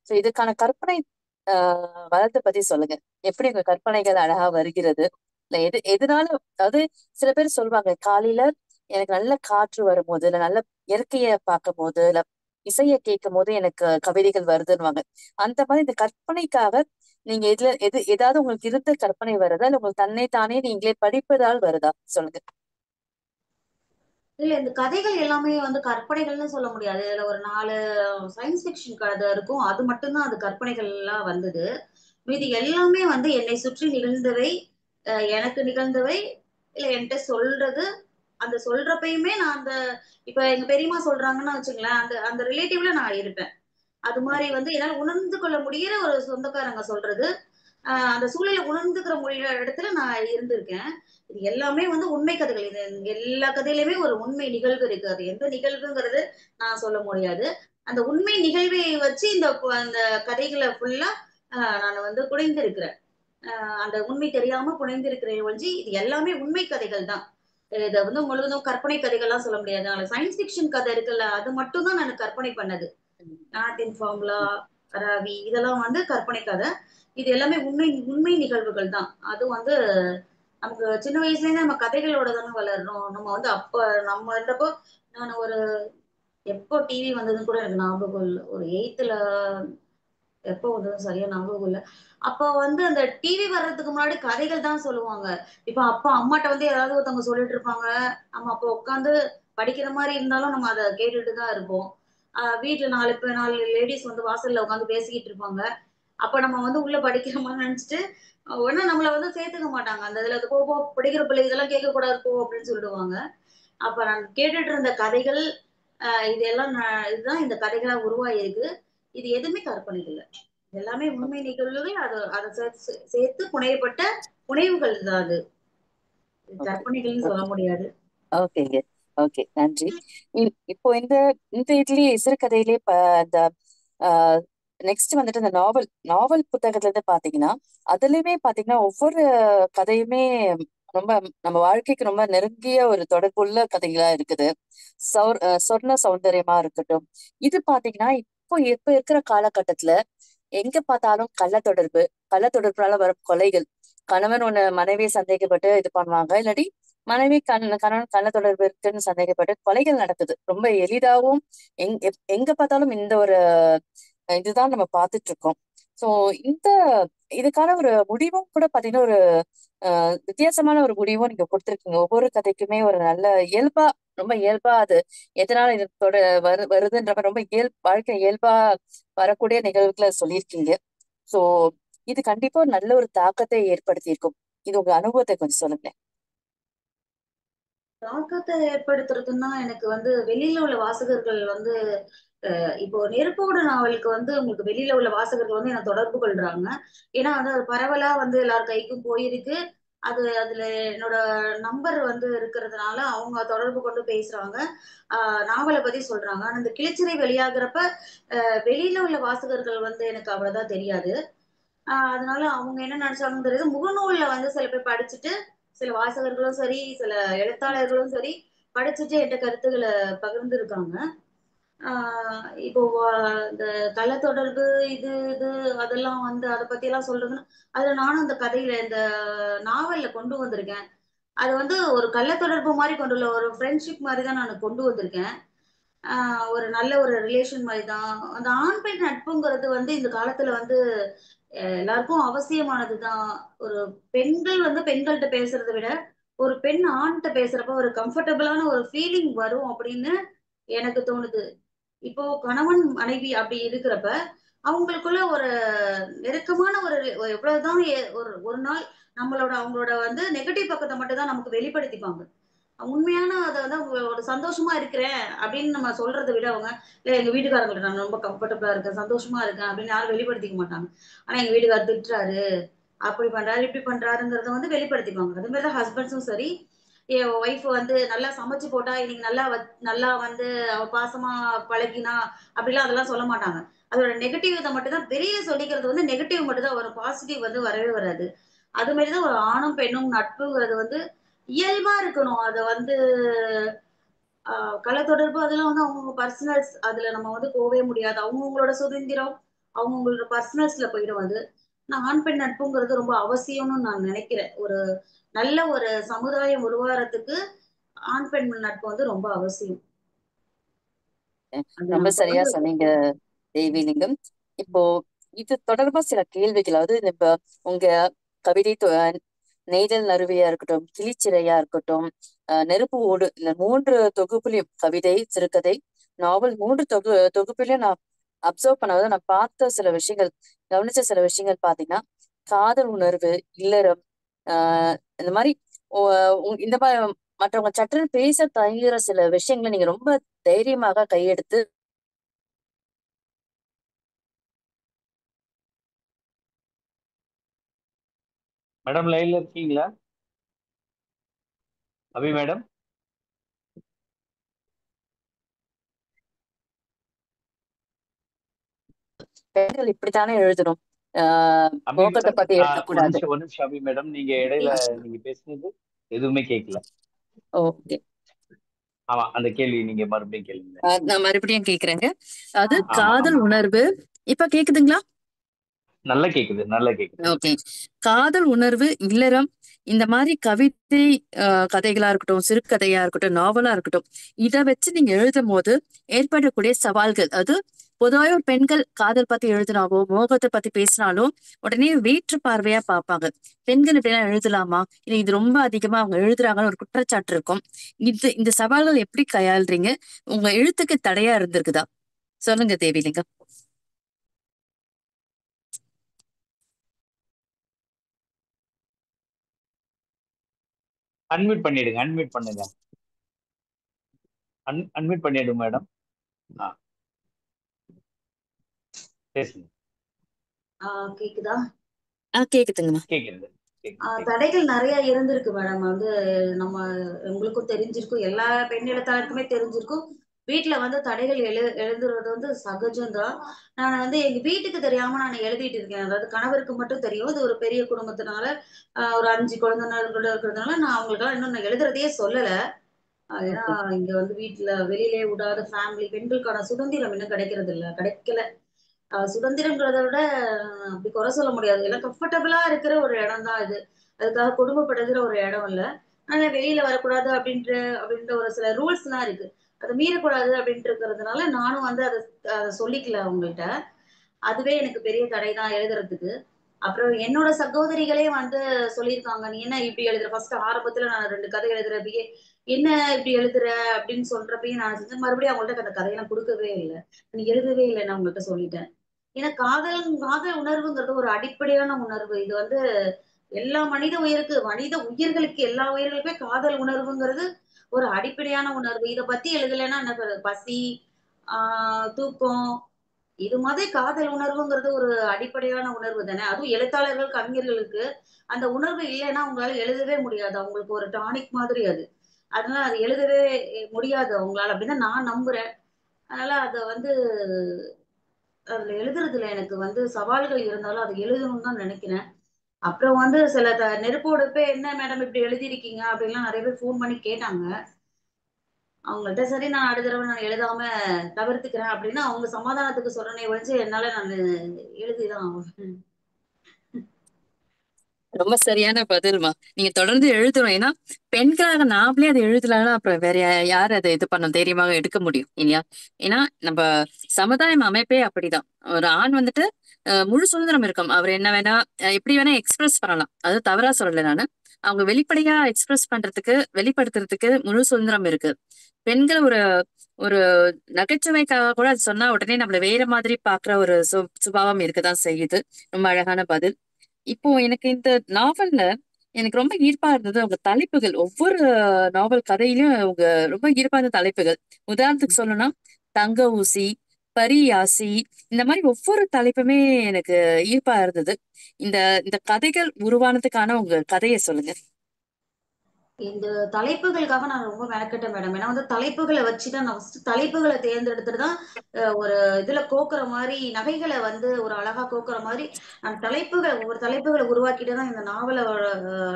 சோ இதுக்கான கற்பனை வளத்தை பத்தி சொல்லுங்க. எப்படி உங்க கற்பனைகள் அழகா வருகிறது, இல்ல எதனால? அதாவது சில பேர் சொல்லுவாங்க, காலையில எனக்கு நல்ல காற்று வரும்போது, இல்ல நல்ல இயற்கைய பார்க்கும் போது, இல்ல இசைய கேட்கும் போது எனக்கு கவிதைகள் வருதுன்னுவாங்க. அந்த மாதிரி இந்த கற்பனைக்காக நீங்க ஏதாவது உங்களுக்கு இருந்த கற்பனை வருதா, இல்ல உங்களுக்கு தன்னை தானே நீங்களே படிப்பதால் வருதா? சொல்லுங்க. இல்ல, இந்த கதைகள் எல்லாமே வந்து கற்பனைகள்னு சொல்ல முடியாது. இதுல ஒரு 4 சயின்ஸ் ஃபிக்ஷன் கதை இருக்கும். அது மட்டும்தான் அது கற்பனைகள் எல்லாம் வந்தது. மீதி எல்லாமே வந்து என்னை சுற்றி நிகழ்ந்தவை, எனக்கு நிகழ்ந்தவை, இல்ல என்கிட்ட சொல்றது. அந்த சொல்றப்பயுமே நான் இப்ப எங்க பெரியம்மா சொல்றாங்கன்னு வச்சுங்களேன், அந்த அந்த ரிலேட்டிவ்ல நான் இருப்பேன். அது மாதிரி வந்து என்னால உணர்ந்து கொள்ள முடிகிற ஒரு சொந்தக்காரங்க சொல்றது. அந்த சூழலை உணர்ந்துக்கிற மொழி இடத்துல நான் இருந்திருக்கேன். இது எல்லாமே வந்து உண்மை கதைகள். இது எல்லா கதையிலுமே ஒரு உண்மை நிகழ்வு இருக்கு. அது எந்த நிகழ்வுங்கிறது நான் சொல்ல முடியாது. அந்த உண்மை நிகழ்வை வச்சு அந்த கதைகளை ஃபுல்லா நான் வந்து புனைந்திருக்கிறேன். அந்த உண்மை தெரியாம புனைந்திருக்கிறேன் ஒழிஞ்சு இது எல்லாமே உண்மை கதைகள் தான். இத வந்து முழுவதும் கற்பனை கதைகள்லாம் சொல்ல முடியாது. அதுல சயின்ஸ் ஃபிக்ஷன் கதை இருக்குல்ல, அது மட்டும் தான் நான் கற்பனை பண்ணது. நாட்டின் ஃபார்முலா, ராவி இதெல்லாம் வந்து கற்பனை கதை. இது எல்லாமே உண்மை உண்மை நிகழ்வுகள் தான். அதுவும் வந்து நமக்கு சின்ன வயசுல இருந்து நம்ம கதைகளோட தானே வளர்றோம். நம்ம வந்து அப்ப நம்ம இருந்தப்போ நான் ஒரு எப்போ டிவி வந்ததுன்னு கூட எனக்கு ஞாபகம் இல்ல. ஒரு 8th எப்போ வந்ததுன்னு சரியா ஞாபகம் இல்ல. அப்போ வந்து அந்த டிவி வர்றதுக்கு முன்னாடி கதைகள் தான் சொல்லுவாங்க. இப்ப அப்பா அம்மாட்ட வந்து யாராவது ஒருத்தவங்க சொல்லிட்டு இருப்பாங்க. நம்ம அப்போ உட்காந்து படிக்கிற மாரி இருந்தாலும் நம்ம அத கேட்டுட்டு தான் இருப்போம். வீட்ல 4 லேடீஸ் வந்து வாசல்ல உட்காந்து பேசிக்கிட்டு இருப்பாங்க. அப்ப நம்ம வந்து உள்ள படிக்கிற மாரி நெனச்சுட்டு, உடனே நம்மள வந்து சேர்த்துக்க மாட்டாங்க. அந்த இதுல "போ போ படிக்கிற பிள்ளை இதெல்லாம் கேட்கக்கூடாது போ" அப்படின்னு சொல்லிடுவாங்க. அப்ப நான் கேட்டுட்டு இருந்த கதைகள், இதெல்லாம் இதுதான் இந்த கதைகளா உருவாகியிருக்கு. இது எதுவுமே கற்பனை இல்ல. எல்லாமே உண்மை ஓகே நிகழ்வுகள். அத சேர்த்து புனையப்பட்ட புனைவுகள் தான் அது. ஓகே கற்பனைகள்னு சொல்ல ஓகே முடியாது. ஓகேங்க. ஓகே, நன்றி. இப்போ இந்த இந்த இதுலயே சிறுகதையிலே இந்த நெக்ஸ்ட் வந்துட்டு இந்த நாவல் நாவல் புத்தகத்துல இருந்து பாத்தீங்கன்னா, அதுலயுமே பாத்தீங்கன்னா ஒவ்வொரு கதையுமே ரொம்ப நம்ம வாழ்க்கைக்கு ரொம்ப நெருங்கிய ஒரு தொடர்புள்ள கதைகளா இருக்குது. சொர்ண சௌந்தரியமா இருக்கட்டும், இது பாத்தீங்கன்னா இப்போ இப்ப இருக்கிற காலகட்டத்துல எங்க பார்த்தாலும் கள்ள தொடர்புனால வரும் கொலைகள், கணவன் மனைவியை சந்தேகப்பட்டு இது பண்ணுவாங்க, இல்லாட்டி மனைவி கணவன் கள்ள தொடர்பு இருக்குன்னு சந்தேகப்பட்டு கொலைகள் நடக்குது ரொம்ப எளிதாகவும். எங்க பார்த்தாலும் இந்த ஒரு இதுதான் நம்ம பார்த்துட்டு இருக்கோம். சோ இந்த இதுக்கான ஒரு முடிவும் கூட பாத்தீங்கன்னா ஒரு வித்தியாசமான ஒரு முடிவும் நீங்க கொடுத்திருக்கீங்க. ஒவ்வொரு கதைக்குமே ஒரு நல்ல இயல்பா, ரொம்ப இயல்பா அது எதனால இது வருதுன்ற மாதிரி ரொம்ப வாழ்க்கை இயல்பா வரக்கூடிய நிகழ்வுகளை சொல்லியிருக்கீங்க. சோ இது கண்டிப்பா ஒரு நல்ல ஒரு தாக்கத்தை ஏற்படுத்தியிருக்கும். இது உங்க அனுபவத்தை கொஞ்சம் சொல்லுங்க. தாக்கத்தை ஏற்படுத்துறதுன்னா, எனக்கு வந்து வெளியில உள்ள வாசகர்கள் வந்து இப்போ நெருப்போட நாவலுக்கு வந்து உங்களுக்கு வெளியில உள்ள வாசகர்கள் வந்து என்ன தொடர்பு கொள்றாங்க. ஏன்னா வந்து அது பரவலா வந்து எல்லார் கைக்கும் போயிருக்கு. அதுல என்னோட நம்பர் வந்து இருக்கிறதுனால அவங்க தொடர்பு கொண்டு பேசுறாங்க. நாவல பத்தி சொல்றாங்க. ஆனா இந்த கிளிச்சிறை வெளியாகுறப்ப வெளியில உள்ள வாசகர்கள் வந்து எனக்கு அவ்வளவுதான் தெரியாது. அதனால அவங்க என்ன நினைச்சாங்கன்னு தெரியுது. முகநூல்ல வந்து சில பேர் படிச்சுட்டு, சில வாசகர்களும் சரி, சில எழுத்தாளர்களும் சரி, படிச்சுட்டு என்ட்ட கருத்துக்கள பகிர்ந்திருக்காங்க. இப்போ இந்த கள்ளத்தொடர்பு இது அதெல்லாம் வந்து அத பத்தியெல்லாம் சொல்றதுன்னா, அதுல நானும் அந்த கதையில இந்த நாவல்ல கொண்டு வந்திருக்கேன். அது வந்து ஒரு கள்ளத்தொடர்பு மாரி கொண்டு வரல. ஒரு ஃப்ரெண்ட்ஷிப் மாரி தான் நானு கொண்டு வந்திருக்கேன். ஒரு நல்ல ஒரு ரிலேஷன் மாரி தான். அந்த ஆண், பெண் நட்புங்கிறது வந்து இந்த காலத்துல வந்து எல்லாருக்கும் அவசியமானது தான். ஒரு பெண்கள் வந்து பெண்கள்ட்ட பேசுறத விட, ஒரு பெண் ஆண்ட்ட பேசுறப்ப ஒரு கம்ஃபர்டபுளான ஒரு ஃபீலிங் வரும் அப்படின்னு எனக்கு தோணுது. இப்போ கணவன், மனைவி அப்படி இருக்கிறப்ப, அவங்களுக்குள்ள ஒரு நெருக்கமான எவ்வளவுதான் ஒரு ஒரு நாள் அவங்களோட வந்து நெகட்டிவ் பக்கத்த மட்டும் தான் நமக்கு வெளிப்படுத்திப்பாங்க. உண்மையான அத வந்து அவங்க ஒரு சந்தோஷமா இருக்கிறேன் அப்படின்னு நம்ம சொல்றத விட அவங்க, இல்ல எங்க வீட்டுக்காரங்கள்ட்ட நான் ரொம்ப கம்ஃபர்டபுளா இருக்கேன், சந்தோஷமா இருக்கேன் அப்படின்னு யாரும் வெளிப்படுத்திக்க மாட்டாங்க. ஆனா எங்க வீட்டுக்காரர் திட்டுறாரு, அப்படி பண்றாரு, இப்படி பண்றாருங்கிறத வந்து வெளிப்படுத்திப்பாங்க. அதே மாரி தான் ஹஸ்பண்ட்ஸும் சரி, என் ஒய்ஃப் வந்து நல்லா சமைச்சு போட்டா, இன்னைக்கு நல்லா வந்து அவ பாசமா பழகினா, அப்படிலாம் அதெல்லாம் சொல்ல மாட்டாங்க. அதோட நெகட்டிவ் இத மட்டும் தான் வெளிய சொல்லிக்கிறது வந்து நெகட்டிவ் மட்டும் தான் வரும். பாசிட்டிவ் வந்து வரவே வராது. அது மாரி தான் ஒரு ஆணும், பெண்ணும் நட்புங்கிறது வந்து இயல்பா இருக்கணும். அத வந்து அ கள்ளத்தொடர்பு அதெல்லாம் வந்து அவங்கவங்க பர்சனல்ஸ். அதுல நம்ம வந்து போவே முடியாது. அவங்கவங்களோட சுதந்திரம், அவங்கவங்களோட பர்சனல்ஸ்ல போயிடும் அது. ஆனா ஆண், பெண் நட்புங்கிறது ரொம்ப அவசியம்னு நான் நினைக்கிறேன். நல்ல ஒரு சமுதாயம் உருவாறதுக்கு ஆண், பெண் நட்பு வந்து ரொம்ப அவசியம். அது ரொம்ப நம்ம சரியா குழந்தை சொன்னீங்க தேவிலிங்கம். இப்போ இது தொடர்பா சில கேள்விகள், அதாவது இப்ப உங்க கவிதை நெய்தல் நறுவியா இருக்கட்டும், கிளிச்சிறையா இருக்கட்டும், நெருப்பு ஓடு, இந்த 3 தொகுப்புலையும் கவிதை, சிறுகதை, நாவல் 3 தொகுப்பிலையும் நான் அப்சர்வ் பண்ணாத நான் பார்த்த சில விஷயங்கள், கவனிச்ச சில விஷயங்கள் பாத்தீங்கன்னா, காதல் உணர்வு, இல்லறம், இந்த மாதிரி இந்த மாதிரி மற்றவங்க சட்டுன்னு பேச தயங்குற சில விஷயங்களை நீங்க ரொம்ப தைரியமாக கையெடுத்து மேடம் லைன்ல இருக்கீங்களா? அபி மேடம். பெண்கள் இப்படித்தானே எழுதணும். அபி போகத்தை மேடம், பத்தி ஒரு எழுதக்கூடாது. நிமிஷம் ஒரு நிமிஷம் அபி மேடம், நீங்க இடையில நீங்க பேசுனது எதுவுமே கேட்கல. ஓகே, ஆமா, அந்த கேள்வி நீங்க மறுபடியும் கேளுங்க. நான் மறுபடியும் கேக்குறேங்க. அது ஆமா காதல் ஆமா, உணர்வு. இப்ப கேக்குதுங்களா? நல்லா கேக்குது, நல்லா கேக்குது. ஓகே. காதல் உணர்வு, இல்லறம், இந்த மாதிரி கவிதை கதைகளா இருக்கட்டும், சிறுகதையா இருக்கட்டும், நாவலா இருக்கட்டும், இத வச்சு நீங்க எழுதும் போது ஏற்படக்கூடிய சவால்கள், அது பொதுவாக ஒரு பெண்கள் காதல் பத்தி எழுதினாவோ மோகத்தை பத்தி பேசினாலும் உடனே வேற்று பார்வையா பார்ப்பாங்க. பெண்கள் இப்படிலாம் எழுதலாமா, இல்ல இது ரொம்ப அதிகமா அவங்க எழுதுறாங்கன்னு ஒரு குற்றச்சாட்டு இருக்கும். இந்த சவால்கள் எப்படி கையாளுறீங்க? உங்க எழுத்துக்கு தடையா இருந்திருக்குதா? சொல்லுங்க தேவிலிங்கம். அன்மியூட் பண்ணிடுங்க, அன்மியூட் பண்ணுங்க. அன்மியூட் பண்ணிடுங்க மேடம். ஆ, பேசுங்க. கேக்குதா? கேக்குதுங்கம்மா. கேக்குது கேக்குது. தடைகள் நிறைய இருந்திருக்கு மேடம். வந்து நம்ம உங்களுக்கும் தெரிஞ்சிருக்கும், எல்லா பெண் எழுத்தாளருக்குமே தெரிஞ்சிருக்கும். வீட்டுல வந்து தடைகள் எழுதுறது வந்து சகஜம்தான். நான் வந்து எங்க வீட்டுக்கு தெரியாம நான் எழுதிட்டு இருக்கேன். அதாவது கணவருக்கு மட்டும் தெரியும். இது ஒரு பெரிய குடும்பத்தினால ஒரு 5 குழந்தைகள் இருக்கிறதுனால நான் அவங்களுக்கெல்லாம் இன்னும் நான் எழுதுறதையே சொல்லல. ஏன்னா ஓகே. இங்க வந்து வீட்டுல வெளியிலே விடாத ஃபேமிலி, பெண்களுக்கான சுதந்திரம் இன்னும் கிடைக்கிறது இல்ல, கிடைக்கல. சுதந்திரங்கிறத விட அப்படி குறை சொல்ல முடியாது. எல்லாம் கம்ஃபர்டபுளா இருக்கிற ஒரு இடம் தான் இது. அதுக்காக கொடுமைப்படுத்துற ஒரு இடம் இல்ல. ஆனா வெளியில வரக்கூடாது அப்படின்ற ஒரு சில ரூல்ஸ் எல்லாம் இருக்கு. அதை மீறக்கூடாது அப்படின்ட்டு இருக்கிறதுனால நானும் வந்து அதை சொல்லிக்கல அவங்கள்ட்ட. அதுவே எனக்கு பெரிய தடை தான் எழுதுறதுக்கு. அப்புறம் என்னோட சகோதரிகளே வந்து சொல்லியிருக்காங்க, நீ என்ன இப்படி எழுதுற? ஃபர்ஸ்ட் ஆரம்பத்துல நான் 2 கதை எழுதுறப்பயே என்ன இப்படி எழுதுற அப்படின்னு சொல்றப்பயே நான் செஞ்சேன். மறுபடியும் அவங்கள்ட்ட அந்த கதையெல்லாம் கொடுக்கவே இல்லை. நீ எழுதவே இல்லை, நான் உங்கள்கிட்ட சொல்லிட்டேன். ஏன்னா காதல் உணர்வுங்கிறது ஒரு அடிப்படையான உணர்வு. இது வந்து எல்லா மனித உயிர்களுக்கு, எல்லா உயிர்களுக்குமே காதல் உணர்வுங்கிறது ஒரு அடிப்படையான உணர்வு. இத பத்தி எழுதலைன்னா என்ன பசி, தூக்கம், இது மாதிரி காதல் உணர்வுங்கிறது ஒரு அடிப்படையான உணர்வு தானே. அதுவும் எழுத்தாளர்கள், கவிஞர்களுக்கு அந்த உணர்வு இல்லைன்னா அவங்களால எழுதவே முடியாது. அவங்களுக்கு ஒரு டானிக் மாதிரி அது. அதனால அது எழுதவே முடியாது அவங்களால அப்படின்னு நான் நம்புறேன். அதனால அத வந்து அதுல எழுதுறதுல எனக்கு வந்து சவால்கள் இருந்தாலும் அது எழுதணும்னு தான் நினைக்கிறேன். அப்புறம் வந்து சில நெருப்போடப்ப என்ன மேடம் இப்படி எழுதியிருக்கீங்க அப்படின்லாம் நிறைய பேர் ஃபோன் பண்ணி கேட்டாங்க. அவங்கள்ட்ட சரி நான் அடுத்த தடவை நான் எழுதாம தவிர்த்துக்கிறேன் அப்படின்னு அவங்க சமாதானத்துக்கு சொல்றேனே ஒழிஞ்சு என்னால நான் எழுதிதான் ஆவேன். ரொம்ப சரியான பதில்மா. நீங்க தொடர்ந்து எழுதணும். ஏன்னா பெண்களாக நாமளே அதை எழுதலாம், அப்புறம் வேற யார் அதை இது பண்ண தைரியமாக எடுக்க முடியும் இல்லையா? ஏன்னா நம்ம சமுதாயம் அமைப்பே அப்படிதான். ஒரு ஆண் வந்துட்டு முழு சுதந்திரம் இருக்கும். அவர் என்ன வேணா எப்படி வேணா எக்ஸ்பிரஸ் பண்ணலாம். அது தவறா சொல்லல நானு. அவங்க வெளிப்படையா எக்ஸ்பிரஸ் பண்றதுக்கு, வெளிப்படுத்துறதுக்கு முழு சுதந்திரம் இருக்கு. பெண்கள் ஒரு ஒரு நகைச்சுவைக்காக கூட அது சொன்னா உடனே நம்மள வேற மாதிரி பாக்குற ஒரு சுபாவம் இருக்கதான் செய்யுது. ரொம்ப அழகான பதில். இப்போ எனக்கு இந்த நாவல்ல எனக்கு ரொம்ப ஈர்ப்பா இருந்தது அவங்க தலைப்புகள். ஒவ்வொரு நாவல் கதையிலும் அவங்க ரொம்ப ஈர்ப்பா இருந்த தலைப்புகள். உதாரணத்துக்கு சொல்லணும்னா தங்க ஊசி, பரியாசி, இந்த மாதிரி ஒவ்வொரு தலைப்புமே எனக்கு ஈர்ப்பா இருந்தது. இந்த இந்த கதைகள் உருவானதுக்கான உங்க கதையை சொல்லுங்க. இந்த தலைப்புகளுக்காக நான் ரொம்ப மெனக்கெட்டேன் மேடம். ஏன்னா வந்து தலைப்புகளை வச்சுதான் நான் ஃபர்ஸ்ட் தலைப்புகளை தேர்ந்தெடுத்துட்டு தான் ஒரு இதுல கோக்குற மாதிரி, நகைகளை வந்து ஒரு அழகா கோக்குற மாதிரி நான் ஒவ்வொரு தலைப்புகளை உருவாக்கிட்டு தான் இந்த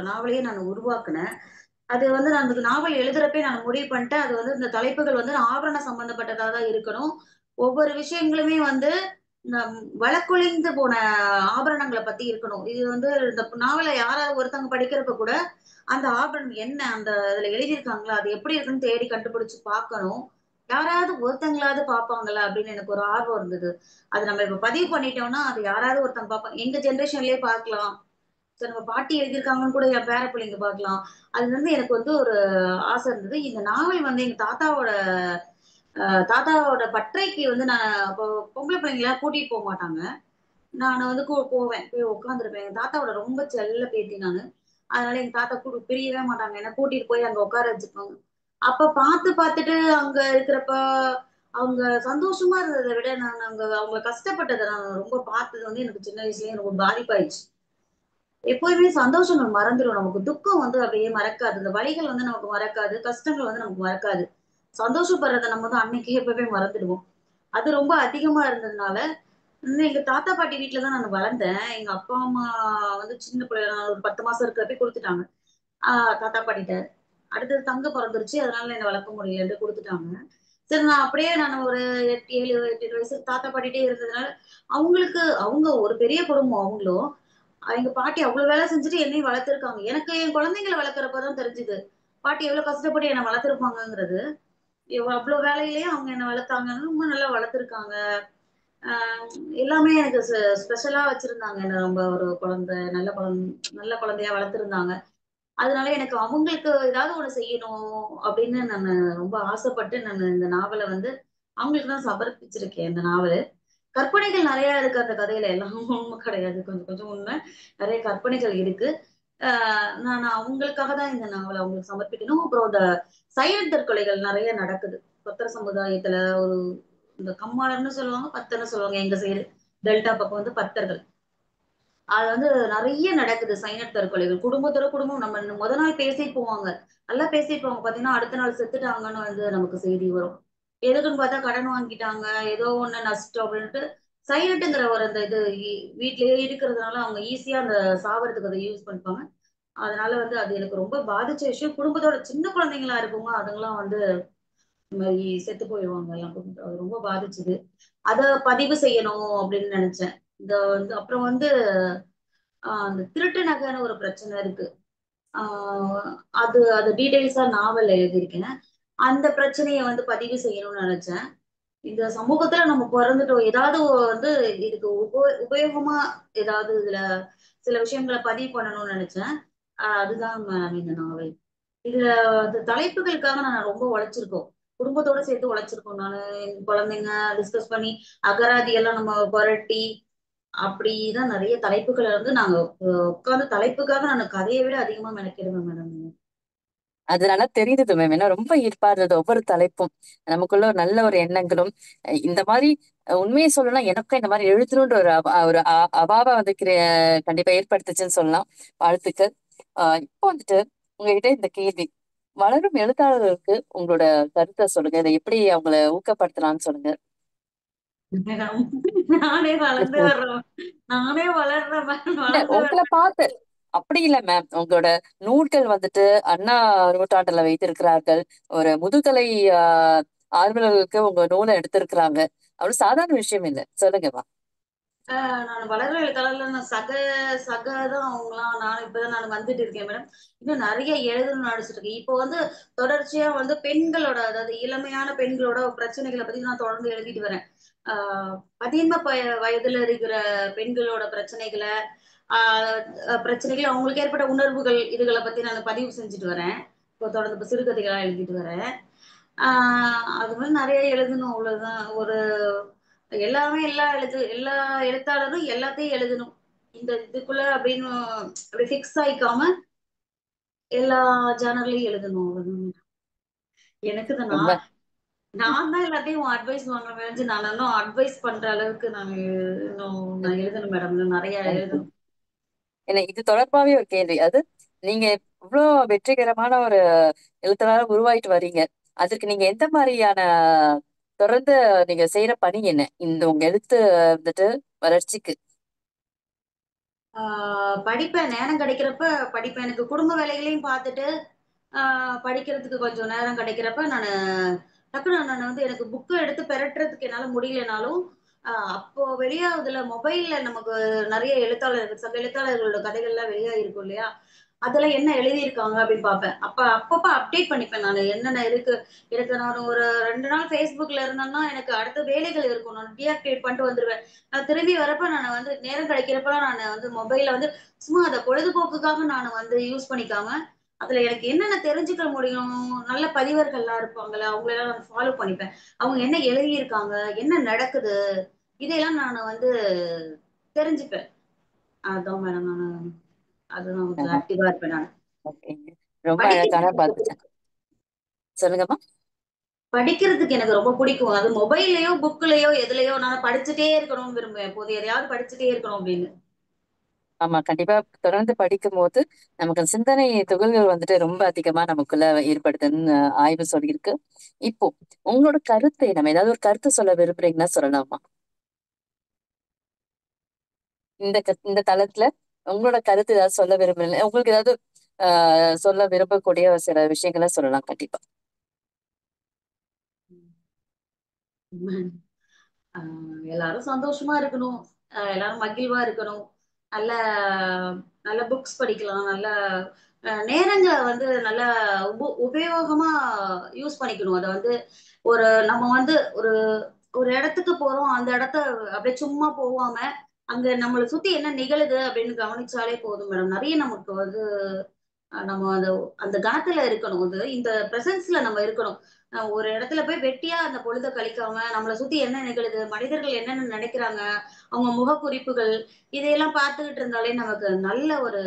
நாவலையே நான் உருவாக்குனேன். அது வந்து நான் அந்த நாவல் எழுதுறப்பே நான் முடிவு பண்ணிட்டேன். அது வந்து இந்த தலைப்புகள் வந்து ஆபரண சம்பந்தப்பட்டதா தான் இருக்கணும். ஒவ்வொரு விஷயங்களுமே வந்து இந்த வழக்குழிந்து போன ஆபரணங்களை பத்தி இருக்கணும். இது வந்து இந்த நாவலை யாராவது ஒருத்தவங்க படிக்கிறப்ப கூட அந்த ஆபரணம் என்ன, அந்த அதுல எழுதியிருக்காங்களா, அது எப்படி இருக்குன்னு தேடி கண்டுபிடிச்சு பார்க்கணும். யாராவது ஒருத்தங்களாவது பார்ப்பாங்களா அப்படின்னு எனக்கு ஒரு ஆர்வம் இருந்தது. அது நம்ம இப்ப பதிவு பண்ணிட்டோம்னா அது யாராவது ஒருத்தங்க பார்ப்பாங்க. எங்க ஜெனரேஷன்லயே பார்க்கலாம். சரி, நம்ம பாட்டி எழுதியிருக்காங்கன்னு கூட என் பேர பிள்ளைங்க பார்க்கலாம். அதுல இருந்து எனக்கு வந்து ஒரு ஆசை இருந்தது. இந்த நாவல் வந்து எங்க தாத்தாவோட பட்டறைக்கு வந்து நான் அப்போ பொம்பளை பிள்ளைங்கள கூட்டிட்டு போக மாட்டாங்க. நான் வந்து போவேன். போய் உட்காந்துருப்பேன். எங்க தாத்தாவோட ரொம்ப செல்ல பேத்தி நானு. அதனால எங்க தாத்தா பிரியவே மாட்டாங்க. என்ன கூட்டிட்டு போய் அங்க உட்கார வச்சுப்பாங்க. அப்ப பார்த்துட்டு அங்க இருக்கிறப்ப அவங்க சந்தோஷமா இருந்ததை விட நான் அவங்க கஷ்டப்பட்டதை நான் ரொம்ப பார்த்தது வந்து எனக்கு சின்ன வயசுலயே எனக்கு ஒரு பாதிப்பாயிடுச்சு. எப்போதுமே சந்தோஷங்கள் மறந்துடும். நமக்கு துக்கம் வந்து அப்படியே மறக்காது. இந்த வலிகள் வந்து நமக்கு மறக்காது. கஷ்டங்கள் வந்து நமக்கு மறக்காது. சந்தோஷப்படுறத நம்ம வந்து அன்னைக்கே எப்பவுமே மறந்துடுவோம். அது ரொம்ப அதிகமா இருந்ததுனால, எங்க தாத்தா, பாட்டி வீட்ல தான் நான் வளர்ந்தேன். எங்க அப்பா, அம்மா வந்து சின்ன பிள்ளைல நான் ஒரு 10 மாசம் இருக்கிறப்பயே குடுத்துட்டாங்க. ஆ தாத்தா, பாட்டிட்ட. அடுத்தது தங்க பொறந்துருச்சு. அதனால என்ன வளர்க்க முடியலன்ட்டு குடுத்துட்டாங்க. சரி நான் அப்படியே நான் ஒரு 7, 8 வயசு தாத்தா, பாட்டிட்டே இருந்ததுனால, அவங்க ஒரு பெரிய குடும்பம் அவங்களும். எங்க பாட்டி அவ்வளவு வேலை செஞ்சுட்டு என்னையும் வளர்த்துருக்காங்க. எனக்கு என் குழந்தைங்கள வளர்க்கறப்ப தான் தெரிஞ்சுது. பாட்டி எவ்வளவு கஷ்டப்பட்டு என்ன வளர்த்துருப்பாங்கங்கிறது. அவ்வளவு வேலையிலயும் அவங்க என்ன வளர்த்தாங்கன்னு ரொம்ப நல்லா வளர்த்துருக்காங்க. ஆ எல்லாமே எனக்கு ஸ்பெஷலா வச்சிருந்தாங்க. என்ன ரொம்ப ஒரு நல்ல குழந்தையா வளர்த்துருந்தாங்க. அதனால எனக்கு அவங்களுக்கு ஏதாவது ஒண்ணு செய்யணும் அப்படின்னு நானு ரொம்ப ஆசைப்பட்டு நானு இந்த நாவல வந்து அவங்களுக்கு தான் சமர்ப்பிச்சிருக்கேன் இந்த நாவல. கற்பனைகள் நெறைய இருக்கு அந்த கதையில. எல்லாம் உண்மை கிடையாது. கொஞ்சம் கொஞ்சம் உண்மை. நெறைய கற்பனைகள் இருக்கு. ஆ நான் அவங்களுக்காக தான் இந்த நாவல அவங்களுக்கு சமர்ப்பிக்கணும். அப்புறம் இந்த சைலண்ட் தற்கொலைகள் நெறைய நடக்குது. பத்தர் சமுதாயத்துல ஒரு இந்த கம்மாளர்ன்னு சொல்லுவாங்க, பத்தர்ன்னு சொல்லுவாங்க எங்க சைடு. டெல்டா பக்கம் வந்து பத்தர்கள். அது வந்து நெறைய நடக்குது சைனட் தற்கொலைகள். குடும்பத்தோட குடும்பம் நம்ம மொத நாள் பேசிட்டு போவாங்க. நல்லா பேசிட்டு போவாங்க. பார்த்தீங்கன்னா, அடுத்த நாள் செத்துட்டாங்கன்னு வந்து நமக்கு செய்தி வரும். எதுக்குன்னு பார்த்தா கடன் வாங்கிட்டாங்க, ஏதோ ஒண்ணு நஷ்டம் அப்படின்ட்டு சைலண்ட்ங்கிற ஒரு அந்த இது வீட்லயே இருக்கிறதுனால அவங்க ஈஸியா அந்த சாவறதுக்கு அத யூஸ் பண்ணிப்பாங்க. அதனால வந்து அது எனக்கு ரொம்ப பாதிச்ச விஷயம். குடும்பத்தோட சின்ன குழந்தைங்களா இருக்குங்க, அதுங்கலாம் வந்து இந்த மாரி செத்து போயிருவாங்க எல்லாம் குடும்பத்துல. அது ரொம்ப பாதிச்சது. அத பதிவு செய்யணும் அப்படின்னு நெனச்சேன். இந்த வந்து அப்புறம் வந்து அந்த திருட்டு நகைன்னு ஒரு பிரச்சனை இருக்கு. ஆ அது அது டீட்டெயில்ஸா நாவல்ல எழுதியிருக்கேன். அந்த பிரச்சனைய வந்து பதிவு செய்யணும்னு நெனச்சேன். இந்த சமூகத்துல நம்ம பொறந்துட்டோம். ஏதாவது வந்து இதுக்கு உபயோகமா ஏதாவது இதுல சில விஷயங்கள பதிவு பண்ணணும்னு நெனச்சேன். அதுதான் மேம் இந்த நாவல். இதுல அந்த தலைப்புகளுக்காக நான் ரொம்ப உழைச்சிருக்கோம். குடும்பத்தோட சேர்த்து உழைச்சிருக்கோம் நானு. எங்க குழந்தைங்க டிஸ்கஸ் பண்ணி, அகராதி எல்லாம் நம்ம புரட்டி, அப்படிதான் நெறைய தலைப்புகள வந்து நாங்க உட்கார்ந்து தலைப்புக்காக நான் கதைய விட அதிகமா மெனக்கிடுவேன் மேடம். அதனால தெரியுது மேம். ஏன்னா ரொம்ப ஈர்ப்பா இருந்தது ஒவ்வொரு தலைப்பும். நமக்குள்ள ஒரு நல்ல ஒரு எண்ணங்களும் இந்த மாதிரி உண்மையை சொல்லணும்னா எனக்கும் இந்த மாதிரி எழுதணுன்ற ஒரு அவாவ வந்து கண்டிப்பா ஏற்படுத்துச்சுன்னு சொல்லலாம். வாழ்த்துக்கள். இப்போ வந்துட்டு உங்ககிட்ட இந்த கேள்வி, வளரும் எழுத்தாளர்களுக்கு உங்களோட கருத்தை சொல்லுங்க. இதை எப்படி அவங்கள ஊக்கப்படுத்தலாம்னு சொல்லுங்க. மேடம், நானே வளர்ந்து வர்றேன். நானே வளர்றேன் மேம். இல்ல வளர்ந்து உங்களை வர்றேன். பார்த்து அப்படி இல்ல மேம். உங்களோட நூல்கள் வந்துட்டு அண்ணா நூற்றாண்டுல வைத்திருக்கிறார்கள். ஒரு முதுகலை ஆர்வலர்களுக்கு உங்க நூலை எடுத்திருக்கிறாங்க. அவ்வளவு சாதாரண விஷயம் இல்ல. சொல்லுங்கம்மா. நான் வளர்ற எழுத்தாளர்ல நான் சக தான் அவங்கலாம். நான் இப்பதான் நான் வந்துட்டு இருக்கேன் மேடம். இன்னும் நிறைய எழுதணும்னு நினைச்சிட்டு இருக்கேன். இப்போ வந்து தொடர்ச்சியா வந்து பெண்களோட, அதாவது இளமையான பெண்களோட பிரச்சனைகளை பத்தி நான் தொடர்ந்து எழுதிட்டு வரேன். பதின்ம வயதுல இருக்கிற பெண்களோட பிரச்சனைகளை, பிரச்சனைகள் அவங்களுக்கு ஏற்பட்ட உணர்வுகள், இதுகளை பத்தி நான் பதிவு செஞ்சுட்டு வரேன். இப்போ தொடர்ந்து இப்போ சிறுகதைகளா எழுதிட்டு வரேன். அது மாதிரி நிறைய எழுதணும், அவ்வளவுதான். எல்லாமே எல்லா எழுத்தாளரும் எல்லாத்தையும் எழுதணும். இந்த இதுக்குள்ள அப்படின்னு அப்படி ஃபிக்ஸ் ஆயிக்காம எல்லா ஜானர்லயும் எழுதணும், அவ்வளவுதான். எனக்கு தான் ரொம்ப நான் தான் எல்லாத்தையும் அட்வைஸ் வாங்குறேன். நான் இன்னும் அட்வைஸ் பண்ற அளவுக்கு நான் எழுதணும் மேடம். இன்னும் நிறைய எழுதணும். என்ன இது தொடர்பாவே ஒரு கேள்வி. அது நீங்க இவ்வளவு வெற்றிகரமான ஒரு எழுத்தாளராக உருவாயிட்டு வர்றீங்க. அதற்கு நீங்க எந்த மாதிரியான தொடர்ந்து நீங்க செய்யற பணி என்ன இந்த உங்க எழுத்து வந்துட்டு வளர்ச்சிக்கு? படிப்பேன், நேரம் கிடைக்கிறப்ப படிப்பேன். எனக்கு குடும்ப வேலைகளையும் பார்த்துட்டு படிக்கிறதுக்கு கொஞ்சம் நேரம் கிடைக்கிறப்ப டக்குனு நான் வந்து எனக்கு புக்கு எடுத்து பெரட்டுறதுக்கு என்னால முடியலனாலும், அப்போ வெளியாகுதுல மொபைல்ல நமக்கு நிறைய சக எழுத்தாளர்களோட கதைகள்லாம் வெளியாகிருக்கும் இல்லையா? அதுல என்ன எழுதியிருக்காங்க அப்படின்னு பார்ப்பேன். அப்பப்ப அப்டேட் பண்ணிப்பேன் நானு. என்னென்ன இருக்கு. எனக்கு நான் ஒரு 2 நாள் Facebookல இருந்தேன்னா, எனக்கு அடுத்த வேலைகள் இருக்கும். நான் டீஆக்டிவேட் பண்ணிட்டு வந்துருவேன். நான் திரும்பி வரப்ப நான் வந்து நேரம் கிடைக்கிறப்பலாம் நான் வந்து மொபைல்ல வந்து சும்மா அத பொழுதுபோக்குக்காக நான் வந்து யூஸ் பண்ணிக்காம, அதுல எனக்கு என்னென்ன தெரிஞ்சுக்க முடியும், நல்ல பதிவர்கள்லாம் இருப்பாங்கல்ல, அவங்களெல்லாம் நான் ஃபாலோ பண்ணிப்பேன். அவங்க என்ன எழுதியிருக்காங்க, என்ன நடக்குது, இதையெல்லாம் நானு வந்து தெரிஞ்சுப்பேன். அதான் மேடம் அதுதான் கொஞ்சம் ஆஹா, ஆக்டிவா இருப்பேன் நானு. ஓகேங்க. ரொம்ப அழகான படிக்கிறதுக்கு எனக்கு பதில். சொல்லுங்கம்மா. படிக்கிறதுக்கு எனக்கு ரொம்ப பிடிக்கும். அது மொபைல்லயோ, புக்லயோ, எதுலயோ நான் படிச்சுட்டே இருக்கணும்னு விரும்புவேன். எப்போதும் எதையாவது படிச்சுட்டே இருக்கணும் அப்படின்னு. ஆமா, கண்டிப்பா. தொடர்ந்து படிக்கும் போது நமக்கு அந்த சிந்தனை துகள்கள் வந்துட்டு ரொம்ப அதிகமா நமக்குள்ள ஏற்படுதுன்னு ஆய்வு சொல்லியிருக்கு. இப்போ உங்களோட கருத்தை நம்ம ஏதாவது ஒரு கருத்து சொல்ல விரும்புறீங்கன்னா சொல்லலாமா? இந்த தளத்துல உங்களோட கருத்து ஏதாவது சொல்ல விரும்புறீங்க, உங்களுக்கு ஏதாவது சொல்ல விரும்பக்கூடிய சில விஷயங்களை சொல்லலாம் கண்டிப்பா. எல்லாரும் சந்தோஷமா இருக்கணும். எல்லாரும் மகிழ்வா இருக்கணும். நல்ல நல்ல புக்ஸ் படிக்கலாம். நல்ல நேரங்களை வந்து நல்ல உபயோகமா யூஸ் பண்ணிக்கணும். அதை வந்து நம்ம வந்து ஒரு ஒரு இடத்துக்கு போறோம். அந்த இடத்த அப்படியே சும்மா போகாம அங்க நம்மளை சுத்தி என்ன நிகழுது அப்படின்னு கவனிச்சாலே போதும் மேடம். நிறைய நமக்கு வந்து நம்ம அந்த அந்த கணத்துல இருக்கணும். அது இந்த பிரசன்ஸ்ல நம்ம இருக்கணும். ஒரு இடத்துல போய் வெட்டியா அந்த பொழுத கழிக்காம நம்மளை சுத்தி என்ன நிகழுது, மனிதர்கள் என்னென்ன நினைக்கிறாங்க, அவங்க முகக்குறிப்புகள், இதையெல்லாம் பார்த்துக்கிட்டு இருந்தாலே நமக்கு நல்ல ஒரு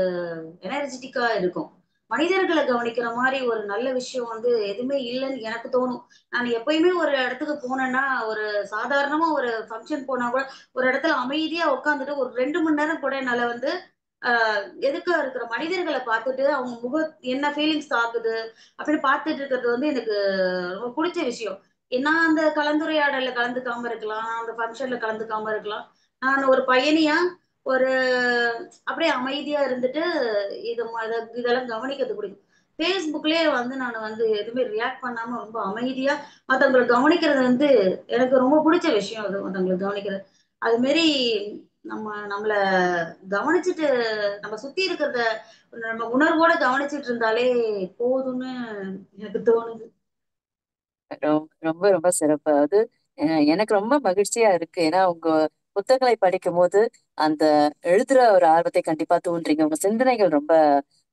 எனர்ஜெட்டிக்கா இருக்கும். மனிதர்களை கவனிக்கிற மாதிரி ஒரு நல்ல விஷயம் வந்து எதுவுமே இல்லைன்னு எனக்கு தோணும். நான் எப்பயுமே ஒரு இடத்துக்கு போனேன்னா, ஒரு சாதாரணமா ஒரு ஃபங்க்ஷன் போனா கூட ஒரு இடத்துல அமைதியா உட்காந்துட்டு ஒரு 2 மணி நேரம் கூட என்னால வந்து எதுக்க இருக்கிற மனிதர்களை பார்த்துட்டு அவங்க என்ன ஃபீலிங்ஸ் ஆகுது அப்படின்னு பார்த்துட்டு இருக்கிறது வந்து எனக்கு ரொம்ப பிடிச்ச விஷயம். நான் அந்த கலந்துரையாடல்ல கலந்துக்காம இருக்கலாம், அந்த ஃபங்க்ஷன்ல கலந்துக்காம இருக்கலாம். நான் ஒரு பயணியா ஒரு அப்படியே அமைதியா இருந்துட்டு இதெல்லாம் கவனிக்கிறது பிடிக்கும். ஃபேஸ்புக்லயே வந்து நான் வந்து எதுவுமே ரியாக்ட் பண்ணாம ரொம்ப அமைதியா மத்தவங்களை கவனிக்கிறது வந்து எனக்கு ரொம்ப பிடிச்ச விஷயம். அது மத்தவங்களை கவனிக்கிறது. அது மாரி நம்மள கவனிச்சுட்டு நம்ம சுத்தி இருக்கிறத நம்ம உணர்வோட கவனிச்சிட்டு இருந்தாலே போதும்னு எனக்கு தோணுது. ரொம்ப ரொம்ப சிறப்பு. அது எனக்கு ரொம்ப மகிழ்ச்சியா இருக்கு. ஏன்னா உங்க புத்தகங்களை படிக்கும் போது அந்த எழுதுற ஒரு ஆர்வத்தை கண்டிப்பா தூண்டுறீங்க. உங்க சிந்தனைகள் ரொம்ப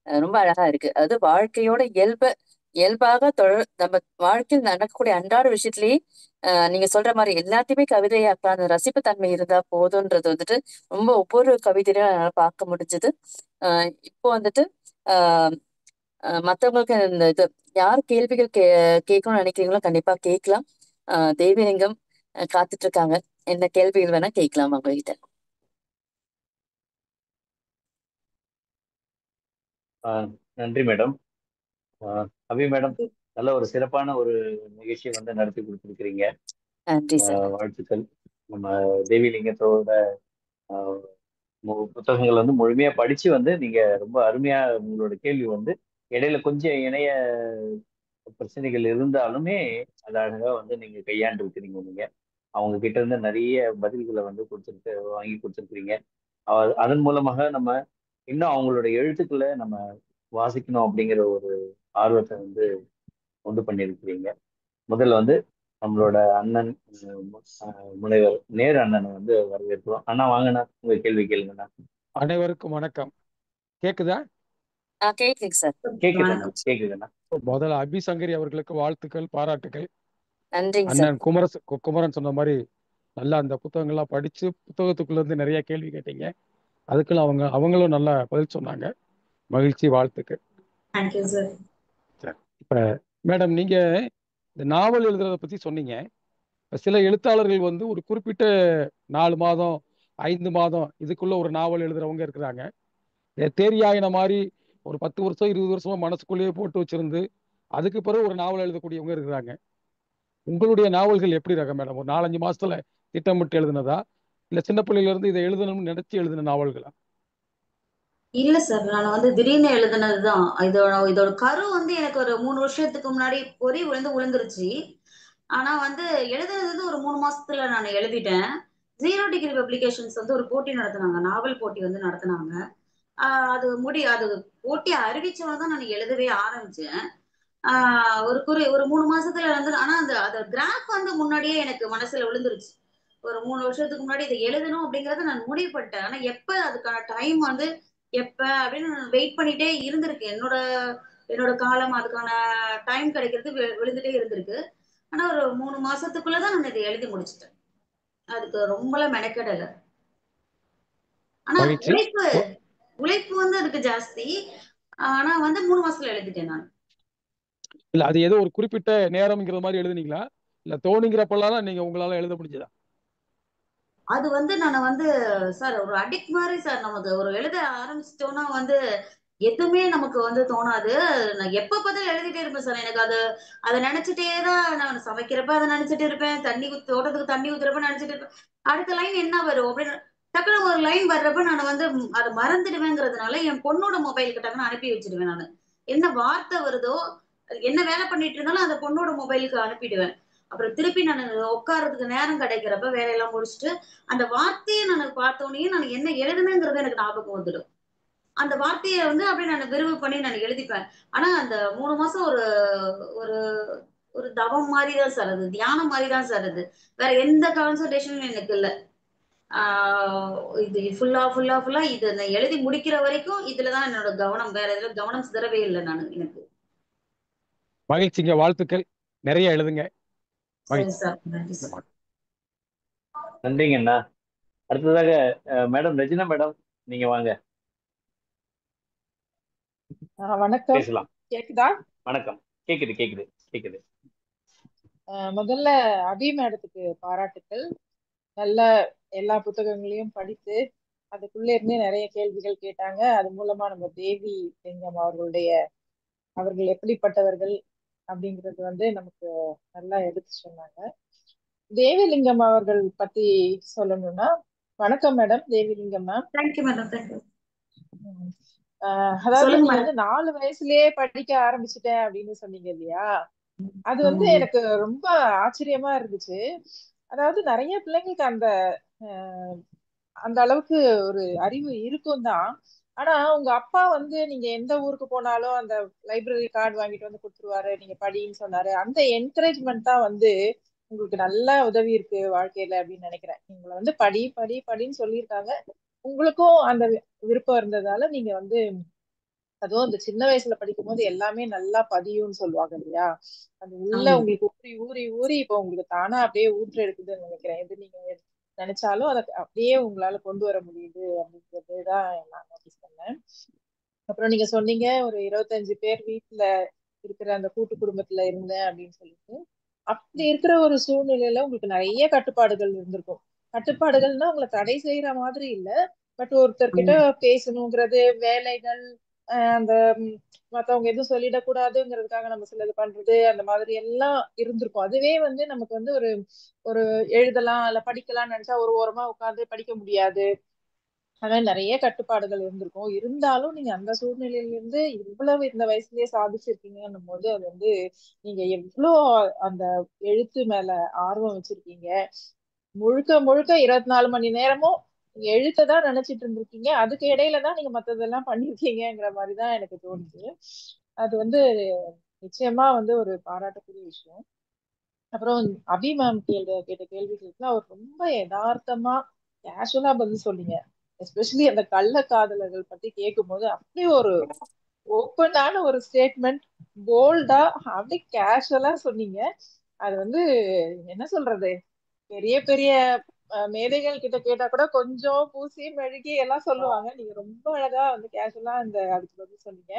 ரொம்ப அழகா இருக்கு. அது வாழ்க்கையோட இயல்பாக நம்ம வாழ்க்கையில் நடக்கக்கூடிய அன்றாட விஷயத்திலேயே நீங்க சொல்ற மாதிரி எல்லாத்தையுமே கவிதையாக்க அந்த ரசிப்பு தன்மை இருந்தா போதுன்றது வந்துட்டு ரொம்ப ஒவ்வொரு கவிதையிலும் என்னால பார்க்க முடிஞ்சது. இப்போ வந்துட்டு ஆஹ் மத்தவங்களுக்கு இந்த இது யார் கேள்விகள் கேட்கணும்னு நினைக்கிறீங்களோ கண்டிப்பா கேட்கலாம். தேவிலிங்கம் காத்துட்டு இருக்காங்க. என்ன கேள்விகள் வேணா கேட்கலாம் அவங்க கிட்ட. நன்றி மேடம். அபி மேடம், நல்ல ஒரு சிறப்பான ஒரு நிகழ்ச்சியை வந்து நடத்தி கொடுத்துருக்கிறீங்க. நன்றி சார். வாழ்த்துக்கள். நம்ம தேவிலிங்கத்தோட ஆஹ், புத்தகங்கள் வந்து முழுமையா படிச்சு வந்து நீங்க ரொம்ப அருமையா உங்களோட கேள்வி வந்து இடையில கொஞ்சம் இணைய பிரச்சனைகள் இருந்தாலுமே அது அழகா வந்து நீங்க கையாண்டு இருக்கிறீங்க. நீங்க அவங்க கிட்ட இருந்து நிறைய பதில்களை வந்து வாங்கி கொடுத்துருக்கிறீங்க. அதன் மூலமாக நம்ம இன்னும் அவங்களோட எழுத்துக்களை நம்ம வாசிக்கணும் அப்படிங்கிற ஒரு ஆர்வத்தை வந்து உண்டு பண்ணியிருக்கிறீங்க. முதல்ல வந்து நம்மளோட அண்ணன் முனைவர் நேரு அண்ணனை வந்து வரவேற்கிறோம். அண்ணா வாங்கண்ணா, உங்க கேள்வி கேளுங்கண்ணா. அனைவருக்கும் வணக்கம். கேக்குதா? கேக்குங்க சார். கேக்குதுண்ணா, கேக்குதுண்ணா. முதல்ல அபிசங்கரி அவர்களுக்கு வாழ்த்துக்கள், பாராட்டுகள். நன்றிங்க சார். அண்ணன் குமரன் சொன்ன மாதிரி நல்லா அந்த புத்தகங்கள்லாம் படிச்சு புத்தகத்துக்குள்ள இருந்து நிறைய கேள்வி கேட்டீங்க. அதுக்குள்ள அவங்களும் நல்லா பதில் சொன்னாங்க. மகிழ்ச்சி, வாழ்த்துக்கள். Thank you sir. இப்ப மேடம், நீங்க இந்த நாவல் எழுதுறத பத்தி சொன்னீங்க. இப்ப சில எழுத்தாளர்கள் வந்து ஒரு குறிப்பிட்ட 4 மாதம் 5 மாதம் இதுக்குள்ள ஒரு நாவல் எழுதுறவங்க இருக்கிறாங்க. தேரியாயின மாதிரி ஒரு 10 வருஷம் 20 வருஷமா மனசுக்குள்ளேயே போட்டு வச்சிருந்து அதுக்கு பிறகு ஒரு நாவல் எழுதக்கூடியவங்க இருக்கிறாங்க. உங்களுடைய நாவல்கள் எப்படி ரகம் மேடம்? ஒரு 4-5 மாசத்துல திட்டமிட்டு எழுதுனதா, இல்ல சின்ன பிள்ளையில இருந்து இதை எழுதணும்னு நினைச்சு எழுதின நாவல்களா? இல்ல சார், நான் வந்து திடீர்னு எழுதுனதுதான். இதோட கரு வந்து எனக்கு ஒரு 3 வருஷத்துக்கு முன்னாடி பொறி விழுந்துருச்சு. ஆனா வந்து எழுதுனது வந்து ஒரு 3 மாசத்துல நான் எழுதிட்டேன். 0 டிகிரி பப்ளிகேஷன்ஸ் வந்து ஒரு போட்டி நடத்துனாங்க, நாவல் போட்டி வந்து நடத்துனாங்க. அது போட்டி அறிவிச்சவங்க தான் நான் எழுதவே ஆரம்பிச்சேன். ஒரு 3 மாசத்துல வந்து, ஆனா அந்த கிராஃப் வந்து முன்னாடியே எனக்கு மனசுல விழுந்துருச்சு. ஒரு 3 வருஷத்துக்கு முன்னாடி இதை எழுதணும் அப்படிங்கறத நான் முடிவு பண்ணிட்டேன். ஆனா எப்ப அதுக்கான டைம் வந்து எப்ப அப்படின்னு நான் வெயிட் பண்ணிட்டே இருந்திருக்கு. என்னோட என்னோட காலம் அதுக்கான டைம் கிடைக்கிறது விழுந்துட்டே இருந்திருக்கு. ஆனா ஒரு 3 மாசத்துக்குள்ளதான் நான் இதை எழுதி முடிச்சிட்டேன். அதுக்கு ரொம்பலாம் மெனக்கெடல. ஆனா மகிழ்ச்சி. உழைப்பு உழைப்பு வந்து அதுக்கு ஜாஸ்தி. ஆனா வந்து 3 மாசத்துல எழுதிட்டேன் நான். இல்ல அது ஏதோ ஒரு குறிப்பிட்ட நேரம்ங்கிற மாதிரி எழுதுனீங்களா, இல்ல தோணுங்கிறப்பெல்லாம் நீங்க உங்களால எழுத முடிஞ்சதா? அது வந்து நான் வந்து சார் ஒரு அடிக்ட் மாதிரி சார். நமக்கு ஒரு எழுத ஆரம்பிச்சிட்டோம்னா வந்து எதுவுமே நமக்கு வந்து தோணாது. நான் எப்ப பார்த்தாலும் எழுதிட்டே இருப்பேன் சார். எனக்கு அது அதை நினைச்சிட்டே தான் நான் சமைக்கிறப்ப அதை நினைச்சிட்டு இருப்பேன். தோட்டத்துக்கு தண்ணி ஊத்துறப்ப நினைச்சிட்டு இருப்பேன். அடுத்த லைன் என்ன வரும் அப்படின்னு டக்குனு ஒரு லைன் வர்றப்ப நான் வந்து அதை மறந்துடுவேங்கிறதுனால என் பொண்ணோட மொபைலுக்கு டக்குனு அனுப்பி வச்சிடுவேன். நான் என்ன வார்த்தை வருதோ, என்ன வேலை பண்ணிட்டு இருந்தாலும் அந்த பொண்ணோட மொபைலுக்கு அனுப்பிடுவேன். அப்புறம் திருப்பி நான் உட்கார்றதுக்கு நேரம் கிடைக்கிறப்ப வேலையெல்லாம் முடிச்சுட்டு அந்த வார்த்தையை நான் பார்த்தோன்னே நான் என்ன எழுதுனேங்கிறது எனக்கு ஞாபகம் வந்துடும். அந்த வார்த்தையை வந்து அப்படியே நான் விரிவு பண்ணி நான் எழுதிப்பேன். ஆனா அந்த 3 மாசம் ஒரு ஒரு ஒரு தவம் மாதிரி தான் சார் அது. தியானம் மாதிரி தான் சார் அது. வேற எந்த கான்சன்ட்ரேஷனும் எனக்கு இல்ல. இது ஃபுல்லா ஃபுல்லா ஃபுல்லா இது நான் எழுதி முடிக்கிற வரைக்கும் இதுலதான் என்னோட கவனம். வேற எதுல கவனம் சிதறவே இல்லை நான் எனக்கு. மகிழ்ச்சிங்க, வாழ்த்துக்கள். நிறைய எழுதுங்க. சரி மகிழ்ச்சி. சார், நன்றி சார். நன்றிங்கண்ணா. அடுத்ததாக மேடம் ரெஜினா மேடம், நீங்க வாங்க வணக்கம். பேசலாம். கேக்குதா? வணக்கம். கேக்குது கேக்குது கேக்குது. முதல்ல அபி மேடத்துக்கு பாராட்டுக்கள். நல்ல எல்லா புத்தகங்களையும் படித்து அதுக்குள்ள இருந்து நிறைய கேள்விகள் கேட்டாங்க. அது மூலமா நம்ம தேவி லிங்கம் அவர்கள் எப்படிப்பட்டவர்கள் அப்படிங்கிறது வந்து நமக்கு நல்லா எடுத்து சொன்னாங்க. தேவிலிங்கம் அவர்கள் பத்தி சொல்லணும்னா, வணக்கம் madam. Devilingam ma'am. Thank you madam, thank you. அதாவது சொல்லுங்க நீங்க மேடம். வந்து 4 வயசுலயே படிக்க ஆரம்பிச்சுட்டேன் அப்படின்னு சொன்னீங்க இல்லையா? அது வந்து ஆமாங்க. எனக்கு ரொம்ப ஆச்சரியமா இருந்துச்சு. அதாவது நிறைய பிள்ளைங்களுக்கு அந்த அளவுக்கு ஒரு அறிவு இருக்கும் தான். ஆனா உங்க அப்பா வந்து நீங்க எந்த ஊருக்கு போனாலும் அந்த லைப்ரரி கார்டு வாங்கிட்டு வந்து கொடுத்துருவாரு, நீங்க படின்னு சொன்னாரு. அந்த என்கரேஜ்மெண்ட் தான் வந்து உங்களுக்கு நல்லா உதவி இருக்கு வாழ்க்கையில அப்படின்னு நினைக்கிறேன். உங்களை வந்து படி படி படின்னு சொல்லியிருக்காங்க. உங்களுக்கும் அந்த விருப்பம் இருந்ததால நீங்க வந்து அதுவும் அந்த சின்ன வயசுல படிக்கும் போது எல்லாமே நல்லா பதியும்னு சொல்லுவாங்க இல்லையா? அது உள்ள ஆமா. உங்களுக்கு ஊறி ஊறி ஊறி இப்ப உங்களுக்கு தானா அப்படியே ஊற்று எடுக்குதுன்னு நினைக்கிறேன். எது நீங்க நினைச்சாலும் அதை அப்படியே உங்களால கொண்டு வர முடியுது அப்படின்றதுதான் நான் நோட்டீஸ் பண்ணேன். அப்புறம் நீங்க சொன்னீங்க ஒரு 25 பேர் வீட்டுல இருக்கிற அந்த கூட்டு குடும்பத்துல இருந்தேன் அப்படின்னு சொல்லிட்டு. அப்படி இருக்கிற ஒரு சூழ்நிலையில உங்களுக்கு நிறைய கட்டுப்பாடுகள் இருந்திருக்கும். கட்டுப்பாடுகள்னா உங்களை தடை செய்யற மாதிரி இல்ல. பட் ஒருத்தர்கிட்ட பேசணுங்கிறது, வேலைகள், அந்த மத்தவங்க எதுவும் சொல்லிடக்கூடாதுங்கிறதுக்காக நம்ம சிலது பண்றது, அந்த மாதிரி எல்லாம் இருந்திருக்கும். அதுவே வந்து நமக்கு வந்து ஒரு ஒரு எழுதலாம் இல்ல படிக்கலாம்னு நினைச்சா ஒரு ஓரமா உட்கார்ந்து படிக்க முடியாது. ஆனா நிறைய கட்டுப்பாடுகள் இருந்திருக்கும். இருந்தாலும் நீங்க அந்த சூழ்நிலையில இருந்து இவ்வளவு இந்த வயசுலயே சாதிச்சிருக்கீங்கன்னும் போது அது வந்து நீங்க எவ்வளோ அந்த எழுத்து மேல ஆர்வம் வச்சிருக்கீங்க. முழுக்க முழுக்க 24 மணி நேரமும் நீங்க எழுத்ததான் நினைச்சிட்டு இருந்திருக்கீங்க. அதுக்கு இடையில தான் நீங்க மத்ததெல்லாம் பண்ணிருக்கீங்கிற மாதிரிதான் எனக்கு தோணுது. அது வந்து நிச்சயமா வந்து ஒரு பாராட்டக்கூடிய விஷயம். அப்புறம் அபி மேம் கேட்ட கேள்விகளுக்கு அவர் ரொம்ப யதார்த்தமா கேஷுவலா பதில் சொன்னீங்க. எஸ்பெஷலி அந்த கள்ள காதலர்கள் பத்தி கேட்கும் போது அப்படி ஒரு ஓப்பனான ஒரு ஸ்டேட்மெண்ட், போல்டா அப்படி கேஷுவலா சொன்னீங்க. அது வந்து என்ன சொல்றது, பெரிய பெரிய மேதைகள் கிட்ட கேட்டா கூட கொஞ்சம் பூசி மெழுகி எல்லாம் சொல்லுவாங்க. நீங்க ரொம்ப அழகா வந்து கேஷுவலா அந்த அதுக்கு பதில் சொன்னீங்க.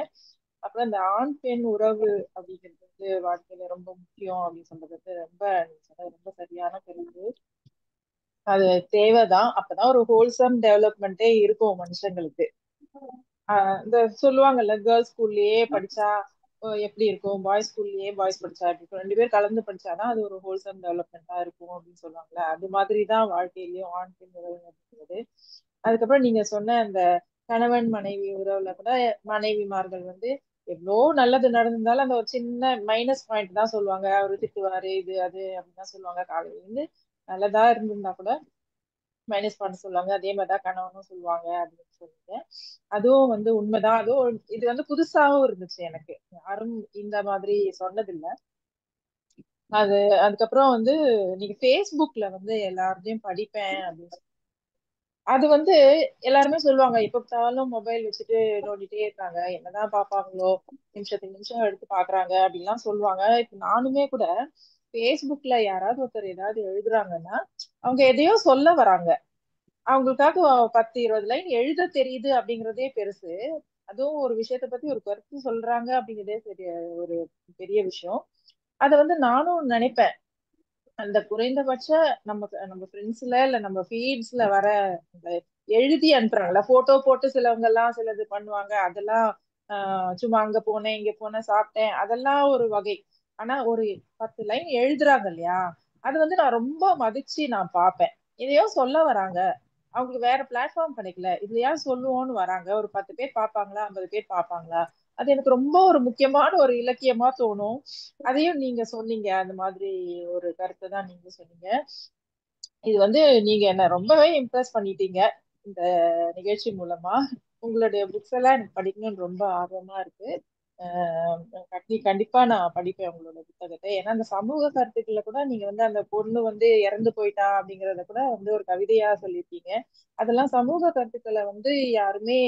அப்புறம் இந்த ஆண் பெண் உறவு அப்படிங்கிறது வந்து வாழ்க்கையில ரொம்ப முக்கியம் அப்படின்னு சொல்றது வந்து ரொம்ப நீங்க சொன்னது ரொம்ப சரியான கருத்து. அது தேவைதான். அப்பதான் ஒரு ஹோல்சம் டெவலப்மெண்ட்டே இருக்கும் மனுஷங்களுக்கு. இந்த சொல்லுவாங்கல்ல, கேர்ள்ஸ் ஸ்கூல்லயே படிச்சா எப்படி இருக்கும், பாய்ஸ் ஸ்கூல்லயே பாய்ஸ் படிச்சா எப்படி இருக்கும், 2 பேர் கலந்து படிச்சாதான் அது ஒரு ஹோல்சம் டெவலப்மெண்டா இருக்கும் அப்படின்னு சொல்லுவாங்கல்ல. அது மாதிரிதான் வாழ்க்கையிலயும் ஆண் பெண் உறவு அப்படிங்கிறது. அதுக்கப்புறம் நீங்க சொன்ன அந்த கணவன் மனைவி உறவுல கூட மனைவிமார்கள் வந்து எவ்வளோ நல்லது நடந்திருந்தாலும் அந்த ஒரு சின்ன மைனஸ் பாயிண்ட் தான் சொல்லுவாங்க. அவரு திட்டுவாரு, இது அது அப்படின்னு தான் சொல்லுவாங்க. காலையில இருந்து நல்லதா இருந்திருந்தா கூட மைனஸ் பண்ண சொல்லுவாங்க. அதே மாதிரிதான் கணவனும் சொல்லுவாங்க அப்படின்னு சொல்லுங்க. அதுவும் வந்து உண்மைதான். அதுவும் இது வந்து புதுசாவும் இருந்துச்சு எனக்கு. யாரும் இந்த மாதிரி சொன்னதில்லை. அது அதுக்கப்புறம் வந்து நீங்க Facebookல வந்து எல்லாருடையும் படிப்பேன் அப்படின்னு அது வந்து எல்லாருமே சொல்லுவாங்க, எப்ப பார்த்தாலும் மொபைல் வச்சுட்டு நோண்டிட்டே இருக்காங்க, என்னதான் பாப்பாங்களோ, நிமிஷத்துக்கு நிமிஷம் எடுத்து பாக்குறாங்க அப்படின்லாம் சொல்லுவாங்க. இப்ப நானுமே கூட Facebookல யாராவது ஒருத்தர் ஏதாவது எழுதுறாங்கன்னா அவங்க எதையோ சொல்ல வராங்க. அவங்களுக்காக 10-20 லைன் எழுத தெரியுது அப்படிங்கிறதே பெருசு. அதுவும் ஒரு விஷயத்த பத்தி ஒரு கருத்து சொல்றாங்க அப்படிங்கிறதே பெரிய ஒரு பெரிய விஷயம். அத வந்து நானும் நினைப்பேன். அந்த குறைந்தபட்ச நம்ம நம்ம ஃப்ரெண்ட்ஸ்ல இல்ல நம்ம ஃபீட்ஸ்ல வர இந்த எழுதி அனுப்புறாங்கல்ல, போட்டோ போட்டு சிலவங்க எல்லாம் சிலது பண்ணுவாங்க. அதெல்லாம் சும்மா அங்க போனேன் இங்க போனேன் சாப்பிட்டேன் அதெல்லாம் ஒரு வகை. ஆனா ஒரு 10 லைன் எழுதுறாங்க இல்லையா, அது வந்து நான் ரொம்ப மதிச்சு நான் பார்ப்பேன். இதையோ சொல்ல வராங்க, அவங்களுக்கு வேற பிளாட்ஃபார்ம் கிடைக்கல, இதுலயா சொல்லுவோம்னு வராங்க. ஒரு 10 பேர் பார்ப்பாங்களா, 50 பேர் பார்ப்பாங்களா, அது எனக்கு ரொம்ப ஒரு முக்கியமான ஒரு இலக்கியமா தோணும். அதையும் நீங்க சொன்னீங்க, அந்த மாதிரி ஒரு கருத்தை தான் நீங்க சொன்னீங்க. இது வந்து நீங்க என்ன ரொம்பவே இம்ப்ரெஸ் பண்ணிட்டீங்க இந்த நிகழ்ச்சி மூலமா. உங்களுடைய புக்ஸ் எல்லாம் எனக்கு படிக்கணும்னு ரொம்ப ஆர்வமா இருக்கு. கண்டிப்பா நான் படிப்பேன் உங்களோட புத்தகத்தை. ஏன்னா அந்த சமூக கருத்துக்களை கூட நீங்க வந்து அந்த பொண்ணு வந்து இறந்து போயிட்டா அப்படிங்கறத கூட வந்து ஒரு கவிதையா சொல்லியிருக்கீங்க. அதெல்லாம் சமூக கருத்துக்களை வந்து யாருமே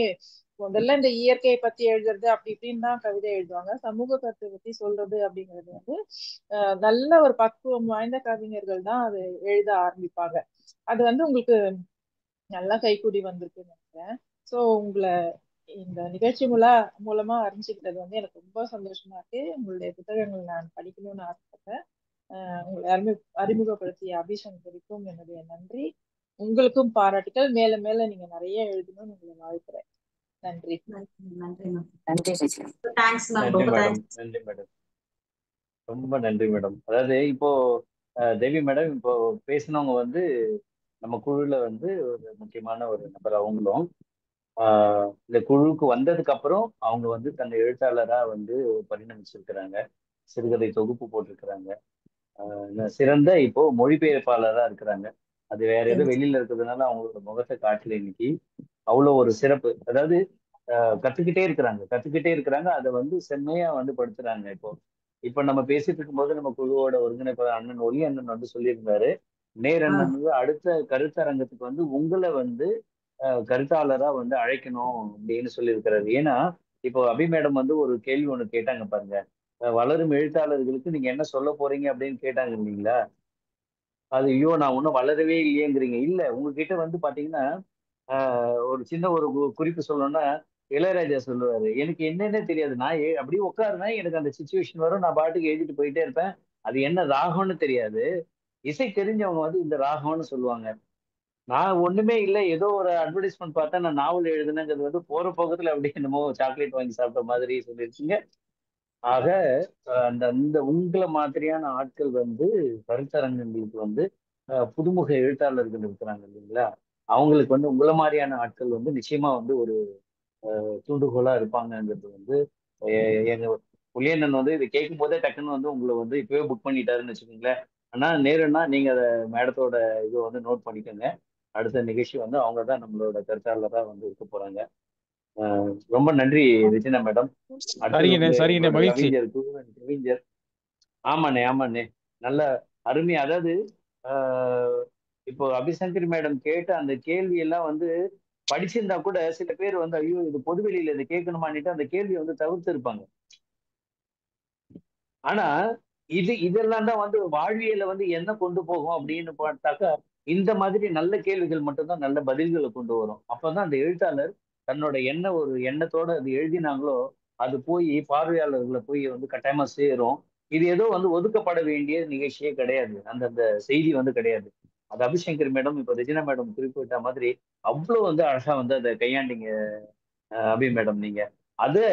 முதல்ல இந்த இயற்கையை பத்தி எழுதுறது அப்படி இப்படின்னு தான் கவிதை எழுதுவாங்க. சமூக கருத்தை பத்தி சொல்றது அப்படிங்கிறது வந்து நல்ல ஒரு பக்குவம் வாய்ந்த கவிஞர்கள் தான் அது எழுத ஆரம்பிப்பாங்க. அது வந்து உங்களுக்கு நல்லா கைக்கூடி வந்திருக்குன்னு நினைக்கிறேன். ஸோ உங்களை இந்த நிகழ்ச்சி மூலமா அறிஞ்சுக்கிட்டது வந்து எனக்கு ரொம்ப சந்தோஷமா இருக்கு. உங்களுடைய புத்தகங்கள் நான் படிக்கணும்னு ஆசைப்பட்டேன். உங்களை அறிமுகப்படுத்திய அபிசங்கருக்கும் என்னுடைய நன்றி. உங்களுக்கும் பாராட்டுகள். மேல மேல நீங்க நிறைய எழுதணும்னு உங்களை வாழ்த்துறேன். நன்றி. நன்றி மேம். நன்றி ரஜினி. Thanks ma'am. நன்றி ரொம்ப மேடம், தேங்க்ஸ். நன்றி மேடம், ரொம்ப நன்றி மேடம். அதாவது இப்போ தேவி மேடம் இப்போ பேசினவங்க வந்து நம்ம குழுல வந்து ஒரு முக்கியமான ஒரு நபர். அவங்களும் இந்த குழுவுக்கு வந்ததுக்கு அப்புறம் அவங்க வந்து தன்னை எழுத்தாளரா வந்து பரிணமிச்சிருக்கிறாங்க. சிறுகதை தொகுப்பு போட்டிருக்கிறாங்க. சிறந்த இப்போ மொழிபெயர்ப்பாளரா இருக்கிறாங்க. அது வேற ஏதோ வெளியில இருக்கிறதுனால அவங்களோட முகத்தை காட்டல இன்னைக்கு. அவ்வளோ ஒரு சிறப்பு. அதாவது கத்துக்கிட்டே இருக்கிறாங்க. அதை வந்து செம்மையா வந்து படுத்துறாங்க. இப்போ நம்ம பேசிட்டு இருக்கும்போது நம்ம குழுவோட ஒருங்கிணைப்பாளர் அண்ணன் ஒலி அண்ணன் வந்து சொல்லியிருந்தாரு, நேர் அண்ணன் வந்து அடுத்த கருத்தரங்கத்துக்கு வந்து உங்களை வந்து கருத்தாளரா வந்து அழைக்கணும் அப்படின்னு சொல்லியிருக்கிறாரு. ஏன்னா இப்போ அபி மேடம் வந்து ஒரு கேள்வி ஒண்ணு கேட்டாங்க பாருங்க. வளரும் எழுத்தாளர்களுக்கு நீங்க என்ன சொல்ல போறீங்க அப்படின்னு கேட்டாங்க இல்லைங்களா? அது ஐயோ நான் ஒன்றும் வளரவே இல்லையேங்கிறீங்க. இல்ல உங்ககிட்ட வந்து பாத்தீங்கன்னா ஒரு சின்ன ஒரு குறிப்பு சொல்லணும்னா, இளையராஜா சொல்லுவாரு, எனக்கு என்னன்னே தெரியாது. நான் அப்படியே உட்காருவேன். எனக்கு அந்த சுச்சுவேஷன் வரும். நான் பாட்டுக்கு எழுதிட்டு போயிட்டே இருப்பேன். அது என்ன ராகம்னு தெரியாது. இசை தெரிஞ்சவங்க வந்து இந்த ராகம்னு சொல்லுவாங்க. நான் ஒண்ணுமே இல்ல. ஏதோ ஒரு அட்வர்டைஸ்மென்ட் பார்த்தா நான் நாவல் எழுதுனேங்கிறது வந்து போற போக்கத்துல அப்படியே என்னமோ சாக்லேட் வாங்கி சாப்பிட்ட மாதிரி சொல்லியிருக்கீங்க. ஆக அந்த இந்த உங்களை மாதிரியான ஆட்கள் வந்து கருத்தரங்கங்களுக்கு வந்து புதுமுக எழுத்தாளர்கள் இருக்கிறாங்க இல்லைங்களா? அவங்களுக்கு வந்து உங்களை மாதிரியான ஆட்கள் வந்து நிச்சயமா வந்து ஒரு தூண்டுகோலா இருப்பாங்கங்கிறது வந்து எங்க புலியண்ணன் வந்து இதை கேட்கும் போதே டக்குன்னு வந்து உங்களை வந்து இப்பவே புக் பண்ணிட்டாருன்னு வச்சுக்கோங்களேன். ஆனா நேருன்னா நீங்க அதை மேடத்தோட இதை வந்து நோட் பண்ணிக்கோங்க. அடுத்த நிகழ்ச்சி வந்து அவங்க தான் நம்மளோட கருத்தாளராக வந்து இருக்க போறாங்க. ரொம்ப நன்றி ரிஜினா மேடம். அடுத்தது சரிங்கண்ணே, சரிங்கண்ணே, எங்களோட மகிழ்ச்சி. கவிஞர். ஆமாண்ணே, ஆமாண்ணே. நல்ல அருமையா. அதாவது இப்போ அபிசங்கரி மேடம் கேட்ட அந்த கேள்வி எல்லாம் வந்து படிச்சிருந்தா கூட சில பேர் வந்து ஐயோ இது பொதுவெளியில இதை கேட்கணுமான்னுட்டு அந்த கேள்வியை வந்து தவிர்த்து இருப்பாங்க. ஆனா இதெல்லாம் தான் வந்து வாழ்வியலை வந்து என்ன கொண்டு போகும் அப்படின்னு பார்த்தாக்கா இந்த மாதிரி நல்ல கேள்விகள் மட்டும்தான் நல்ல பதில்களை கொண்டு வரும். அப்பதான் அந்த எழுத்தாளர் தன்னோட ஒரு எண்ணத்தோட அது எழுதினாங்களோ அது போய் பார்வையாளர்களை போய் வந்து கட்டாயமா சேரும். இது ஏதோ வந்து ஒதுக்கப்பட வேண்டிய நிகழ்ச்சியே கிடையாது. அந்த செய்தி வந்து கிடையாது. அது அபிசங்கர் மேடம் இப்ப ரெஜினா மேடம் குறிப்பிட்ட மாதிரி அவ்வளவு வந்து அழகா வந்து அதை கையாண்டீங்க. அபி மேடம் நீங்க அது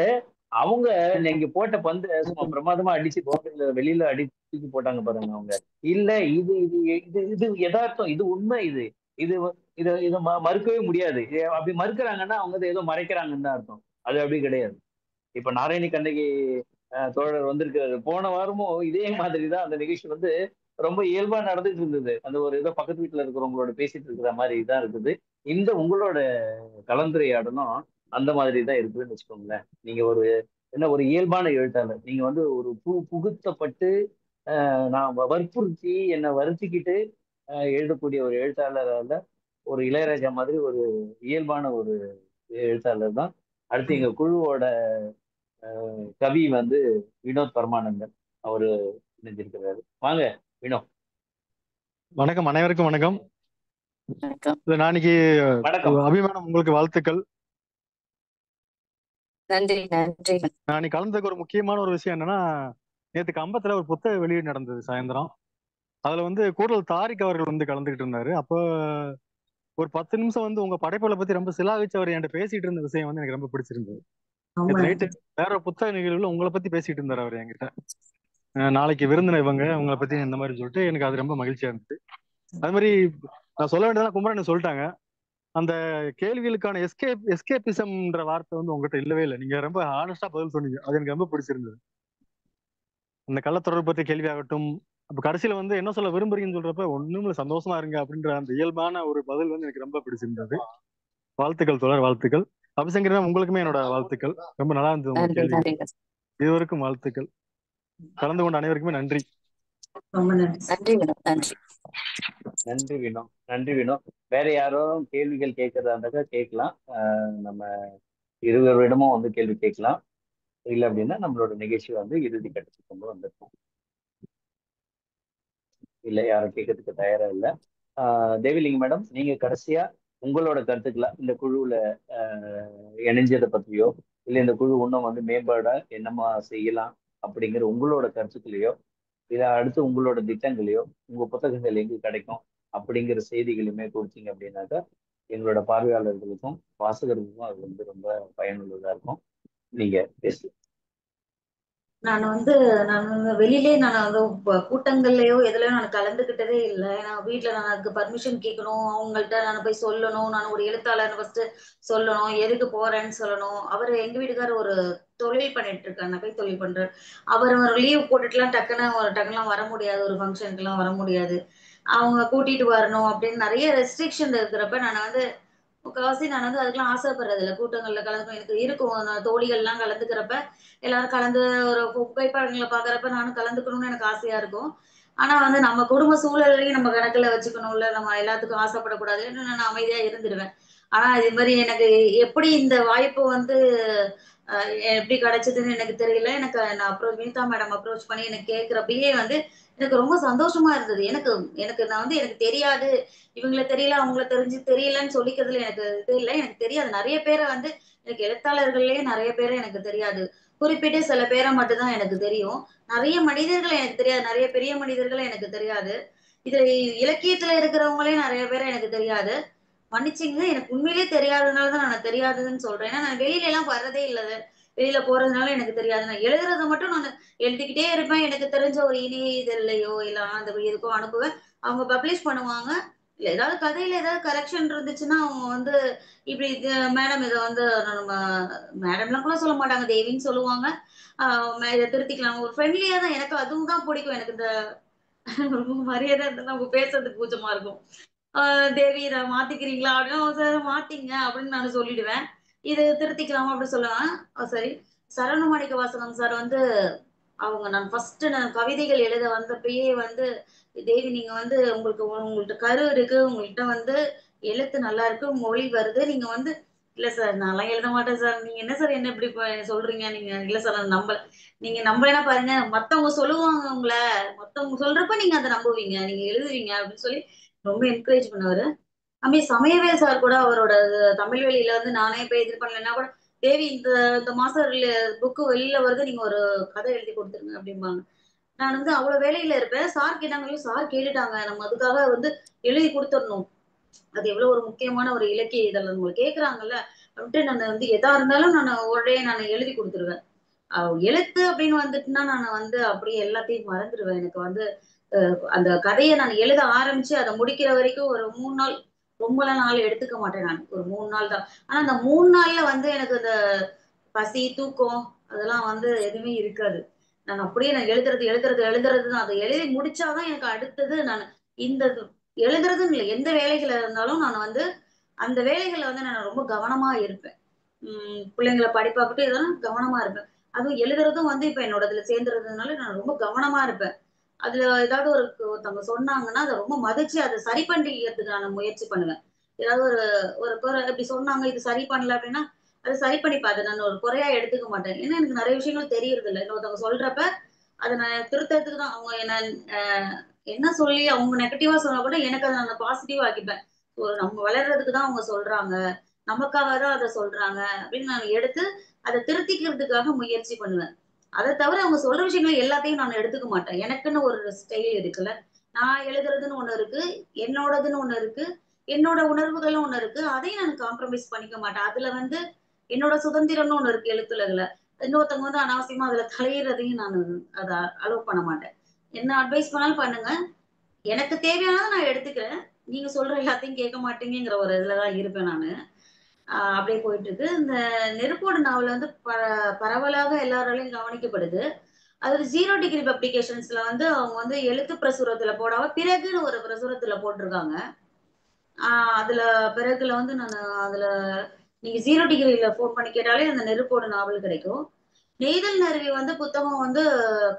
அவங்க நீங்க போட்ட பந்து சும்மா பிரமாதமா அடிச்சு பவுண்டரியில வெளியில அடிச்சு போட்டாங்க பாருங்க அவங்க. இல்ல இது இது இது இது யதார்த்தம், இது உண்மை, இது இது இதை இதை மறுக்கவே முடியாது. அப்படி மறுக்கிறாங்கன்னா அவங்க ஏதோ மறைக்கிறாங்கன்னு தான் அர்த்தம். அது அப்படி கிடையாது. இப்ப நாராயணி கண்ணகி தோழர் வந்திருக்காரு. போன வாரமும் இதே மாதிரி தான் அந்த நிகழ்ச்சி வந்து ரொம்ப இயல்பா நடந்துட்டு இருந்தது. அந்த ஒரு ஏதோ பக்கத்து வீட்டுல இருக்கிறவங்களோட பேசிட்டு இருக்கிற மாதிரி தான் இருக்குது. இந்த உங்களோட கலந்துரையாடலும் அந்த மாதிரி தான் இருக்குதுன்னு வச்சுக்கோங்களேன். நீங்க ஒரு இயல்பான எழுத்தாளர். நீங்க வந்து ஒரு புகுத்தப்பட்டு நான் வற்புறுத்தி என்னை வருத்திக்கிட்டு எழுதக்கூடிய ஒரு எழுத்தாளரால ஒரு இளையராஜா மாதிரி ஒரு இயல்பான ஒரு எழுத்தாளர் தான். அடுத்து எங்க குழுவோட கவி வந்து வினோத் பரமானந்தன் அவரு இணைஞ்சிருக்கிறாரு. வாங்க வினோத். வணக்கம், அனைவருக்கும் வணக்கம். வணக்கம். நான் இன்னைக்கு வணக்கம். அபிமானம் உங்களுக்கு வாழ்த்துக்கள். நன்றி நன்றி. நான் கலந்துக்க ஒரு முக்கியமான ஒரு விஷயம் என்னன்னா, நேற்று கம்பத்துல ஒரு புத்தக வெளியீடு நடந்தது சாயந்தரம். அதுல வந்து கூடல் தாரிக் அவர்கள் வந்து கலந்துகிட்டு இருந்தாரு. அப்போ ஒரு 10 நிமிஷம் வந்து உங்க படைப்புகளை பத்தி ரொம்ப சிலாகிச்சு அவர் என்கிட்ட பேசிட்டு இருந்த விஷயம் வந்து எனக்கு ரொம்ப பிடிச்சிருந்தது. ஆமா நேற்று நைட்டு வேற புத்தக நிகழ்வுல உங்களை பத்தி பேசிட்டு இருந்தாரு அவர் என்கிட்ட. நாளைக்கு விருந்தினர் இவங்க உங்களை பத்தி இந்த மாதிரி சொல்லிட்டு எனக்கு அது ரொம்ப மகிழ்ச்சியா இருந்துச்சு. அது மாதிரி நான் சொல்ல வேண்டியதெல்லாம் குமரன் சொல்லிட்டாங்க. அந்த கேள்விகளுக்கான எஸ்கேபிசம்ன்ற வார்த்தை வந்து உங்ககிட்ட இல்லவே இல்லை. நீங்க ரொம்ப ஆனஸ்டா பதில் சொன்னீங்க. அது எனக்கு ரொம்ப பிடிச்சிருந்தது. அந்த கள்ளத்தொடர்பு பத்தி கேள்வி ஆகட்டும், அப்ப கடைசியில வந்து என்ன சொல்ல விரும்புறீங்கன்னு சொல்றப்ப ஒண்ணும் இல்ல சந்தோஷமா இருங்க அப்படின்ற அந்த இயல்பான ஒரு பதில் வந்து எனக்கு ரொம்ப பிடிச்சிருந்தது. வாழ்த்துக்கள் தொடர் வாழ்த்துக்கள். அபிசங்கரா உங்களுக்குமே என்னோட வாழ்த்துக்கள். ரொம்ப நல்லா இருந்தது உங்க நன்றி கேள்வி. நன்றிங்க. இதுவரைக்கும் வாழ்த்துக்கள். கலந்து கொண்ட அனைவருக்குமே நன்றி. ரொம்ப நன்றி. நன்றி மேடம். நன்றி. நன்றி வினோ. நன்றி வினோ. வேற யாரும் கேள்விகள் கேட்கறதா இருந்தாக்கா கேட்கலாம். நம்ம இருவரிடமும் வந்து கேள்வி கேட்கலாம். இல்லை அப்படின்னா நம்மளோட நிகழ்ச்சி வந்து இறுதி கட்டத்துக்கு கொண்டு வந்திருக்கோம். இல்லை, யாரும் கேட்கறதுக்கு தயாரா இல்லை. தேவிலிங்க மேடம், நீங்க கடைசியா உங்களோட கருத்துக்களை இந்த குழுவுல இணைஞ்சதை பத்தியோ, இல்லை இந்த குழு இன்னும் வந்து மேம்பாட என்னமா செய்யலாம் அப்படிங்கிற உங்களோட கருத்துக்களையோ, இதை அடுத்து உங்களோட திட்டங்களையோ, உங்க புத்தகங்கள் எங்க கிடைக்கும் அப்படிங்கிற செய்திகளுமே கொடுத்தீங்க அப்படின்னாக்கா எங்களோட பார்வையாளர்களுக்கும் வாசகர்களுக்கும் அது வந்து ரொம்ப பயனுள்ளதா இருக்கும். நீங்க பேசலாம். நான் வந்து வெளியிலே நான் வந்து கூட்டங்கள்லயோ எதுலயோ நான் கலந்துக்கிட்டதே இல்லை. ஏன்னா வீட்டுல நான் அதுக்கு பர்மிஷன் கேட்கணும், அவங்கள்ட்ட நான் போய் சொல்லணும், நான் ஒரு எழுத்தாளர் ஃபர்ஸ்ட் சொல்லணும், எதுக்கு போறேன்னு சொல்லணும். அவர் எங்க வீட்டுக்காரர் ஒரு தொழில் பண்ணிட்டு இருக்காரு, நகை தொழில் பண்றாரு. அவர் லீவ் போட்டுட்டுலாம் டக்குலாம் வர முடியாது, ஒரு ஃபங்க்ஷனுக்கு எல்லாம் வர முடியாது. அவங்க கூட்டிட்டு வரணும் அப்படின்னு நிறைய ரெஸ்ட்ரிக்ஷன் இருக்கிறப்ப நான் வந்து முக்கால்வாசி நான் வந்து அதுக்கெல்லாம் ஆசைப்படுறது இல்லை. கூட்டங்கள்ல கலந்து எனக்கு இருக்கும், நான் தோழிகள்லாம் கலந்துக்கிறப்ப எல்லாரும் கலந்து ஒரு புகைப்படங்களை பாக்குறப்ப நானும் கலந்துக்கணும்னு எனக்கு ஆசையா இருக்கும். ஆனா வந்து நம்ம குடும்ப சூழலையும் நம்ம கணக்குல வச்சுக்கணும்ல, நம்ம எல்லாத்துக்கும் ஆசைப்படக்கூடாதுன்னு நான் அமைதியா இருந்துருவேன். ஆனா இது மாதிரி எனக்கு எப்படி இந்த வாய்ப்பு வந்து எப்படி கிடைச்சதுன்னு எனக்கு தெரியல. எனக்கு நான் வினிதா மேடம் அப்ரோச் பண்ணி எனக்கு கேட்கிறப்பயே வந்து எனக்கு ரொம்ப சந்தோஷமா இருந்தது. எனக்கு எனக்கு நான் வந்து எனக்கு தெரியாது, இவங்கள தெரியல அவங்கள தெரியலன்னு சொல்லிக்கிறதுல எனக்கு இது இல்லை. எனக்கு தெரியாது நிறைய பேரை வந்து, எனக்கு எழுத்தாளர்கள்லயே நிறைய பேரை எனக்கு தெரியாது. குறிப்பிட்டு சில பேரை மட்டும் தான் எனக்கு தெரியும். நிறைய மனிதர்கள் எனக்கு தெரியாது, நிறைய பெரிய மனிதர்கள் எனக்கு தெரியாது. இதுல இலக்கியத்துல இருக்கிறவங்களே நிறைய பேரை எனக்கு தெரியாது. மன்னிச்சிங்க, எனக்கு உண்மையிலேயே தெரியாததுனால தான் நான் தெரியாதுன்னு சொல்றேன். ஏன்னா நான் வெளியில எல்லாம் வர்றதே இல்ல. வெளியில போறதுனால எனக்கு தெரியாது. நான் எழுதுறத மட்டும் நான் எழுதிக்கிட்டே இருப்பேன். எனக்கு தெரிஞ்ச ஒரு இணைய இதழ்லயோ இல்ல அந்த இதுக்கோ அனுப்புவேன். அவங்க பப்ளிஷ் பண்ணுவாங்க. இல்ல ஏதாவது கதையில ஏதாவது கரெக்ஷன் இருந்துச்சுன்னா அவங்க வந்து இப்படி மேடம் இதை வந்து நம்ம மேடம்லாம் கூட சொல்ல மாட்டாங்க, தேவின்னு சொல்லுவாங்க. இதை திருத்திக்கலாம், ஒரு ஃப்ரெண்ட்லியா தான். எனக்கு அதுவும் தான் பிடிக்கும். எனக்கு இந்த ரொம்ப மரியாதை இருந்தா அவங்க பேசுறதுக்கு கூச்சமா இருக்கும். தேவி இதை மாத்திக்கிறீங்களா அப்படின்னா, சார் மாத்திங்க அப்படின்னு நான் சொல்லிடுவேன். இது திருத்திக்கலாமா அப்படின்னு சொல்லுவேன். சரி. சரவண மாணிக்க வாசகம் சார் வந்து அவங்க நான் ஃபர்ஸ்ட் நான் கவிதைகள் எழுத வந்தப்பயே வந்து, தேவி நீங்க வந்து உங்கள்ட்ட கரு இருக்கு, உங்கள்கிட்ட வந்து எழுத்து நல்லா இருக்கு, மொழி வருது, நீங்க வந்து இல்ல சார் நான்லாம் எழுத மாட்டேன் சார், நீங்க என்ன சார் என்ன இப்படி சொல்றீங்க, நீங்க இல்ல சார் நான் நம்பல, நீங்க நம்பலைன்னா பாருங்க, மத்தவங்க சொல்லுவாங்க உங்களை, மத்தவங்க சொல்றப்ப நீங்க அதை நம்புவீங்க, நீங்க எழுதுவீங்க அப்படின்னு சொல்லி ரொம்ப என்கரேஜ் பண்ணாரு. அம்மே சமயவேல் சார் கூட அவரோட தமிழ் வெளியில வந்து நானே போய் இது பண்ணலைன்னா கூட, தேவி இந்த இந்த மாசம் புக்கு வெளியில வருது, நீங்க ஒரு கதை எழுதி கொடுத்துருங்க அப்படிம்பாங்க. நான் வந்து அவ்வளவு வேலையில இருப்பேன். சார் கேட்டாங்க, சார் கேட்டுட்டாங்க, நம்ம அதுக்காக வந்து எழுதி கொடுத்துடணும், அது எவ்வளவு ஒரு முக்கியமான ஒரு இலக்கிய இதழ், அவங்க கேக்குறாங்கல்ல அப்படின்ட்டு நான் வந்து எதா இருந்தாலும் நான் உடனே நான் எழுதி கொடுத்துருவேன். எழுத்து அப்படின்னு வந்துட்டுன்னா நான் வந்து அப்படியே எல்லாத்தையும் மறந்துடுவேன். எனக்கு வந்து அந்த கதையை நான் எழுத ஆரம்பிச்சு அதை முடிக்கிற வரைக்கும் ஒரு 3 நாள், ரொம்பலாம் நாள் எடுத்துக்க மாட்டேன். நான் ஒரு 3 நாள் தான். ஆனா அந்த 3 நாள்ல வந்து எனக்கு இந்த பசி தூக்கம் அதெல்லாம் வந்து எதுவுமே இருக்காது. நான் அப்படியே நான் எழுதுறது தான். அதை எழுதி முடிச்சாதான் எனக்கு அடுத்தது நான் இந்த எழுதுறதுன்னு இல்லை, எந்த வேலைகள் இருந்தாலும் நான் வந்து அந்த வேலைகள்ல வந்து நான் ரொம்ப கவனமா இருப்பேன். பிள்ளைங்களை படிப்பாகட்டும் இதெல்லாம் கவனமா இருப்பேன். அதுவும் எழுதுறதும் வந்து இப்ப என்னோட இதுல சேர்ந்துறதுனால நான் ரொம்ப கவனமா இருப்பேன். அதுல ஏதாவது ஒருத்தவங்க சொன்னாங்கன்னா அதை ரொம்ப மதிச்சு அதை சரி பண்ணிக்கிறதுக்கு நான் முயற்சி பண்ணுவேன். ஏதாவது ஒரு ஒரு குறை இப்படி சொன்னாங்க, இது சரி பண்ணல அப்படின்னா அதை சரி பண்ணிப்பேன். அதை நான் ஒரு குறையா எடுத்துக்க மாட்டேன். ஏன்னா எனக்கு நிறைய விஷயங்கள் தெரியறது இல்லை. இன்னொருத்தவங்க சொல்றப்ப அதை நான் திருத்தறதுக்கு தான். அவங்க என்ன என்ன சொல்லி அவங்க நெகட்டிவா சொன்னா கூட எனக்கு அதை நான் பாசிட்டிவா ஆக்கிப்பேன். நம்ம வளர்றதுக்கு தான் அவங்க சொல்றாங்க, நமக்காக தான் அதை சொல்றாங்க அப்படின்னு நான் எடுத்து அதை திருத்திக்கிறதுக்காக முயற்சி பண்ணுவேன். அதை தவிர அவங்க சொல்ற விஷயங்கள் எல்லாத்தையும் நான் எடுத்துக்க மாட்டேன். எனக்குன்னு ஒரு ஸ்டைல் இருக்குல்ல, நான் எழுதுறதுன்னு ஒண்ணு இருக்கு, என்னோடதுன்னு ஒண்ணு இருக்கு, என்னோட உணர்வுகள்னு ஒண்ணு இருக்கு. அதையும் நான் காம்ப்ரமைஸ் பண்ணிக்க மாட்டேன். அதுல வந்து என்னோட சுதந்திரம்னு ஒண்ணு இருக்கு எழுத்துலதுல. இன்னொருத்தவங்க வந்து அனாவசியமா அதுல தலையிடுறதையும் நான் அதை அலோவ் பண்ண மாட்டேன். என்ன அட்வைஸ் பண்ணாலும் பண்ணுங்க, எனக்கு தேவையானதை நான் எடுத்துக்கிறேன், நீங்க சொல்ற எல்லாத்தையும் கேட்க மாட்டீங்கிற ஒரு இதுலதான் இருப்பேன் நானு. அப்படியே போயிட்டு இருக்கு. இந்த நெருப்போட நாவல் வந்து பரவலாக எல்லாராலையும் கவனிக்கப்படுது. அது 0 டிகிரி பப்ளிகேஷன்ஸ்ல வந்து அவங்க வந்து எழுத்து பிரசுரத்துல போடாம பிறகுன்னு ஒரு பிரசுரத்துல போட்டிருக்காங்க. அதுல பிறகுல வந்து நான் அதுல நீங்க 0 டிகிரில போன் பண்ணி கேட்டாலே அந்த நெருப்போட நாவல் கிடைக்கும். நெய்தல் நருவி வந்து புத்தகம் வந்து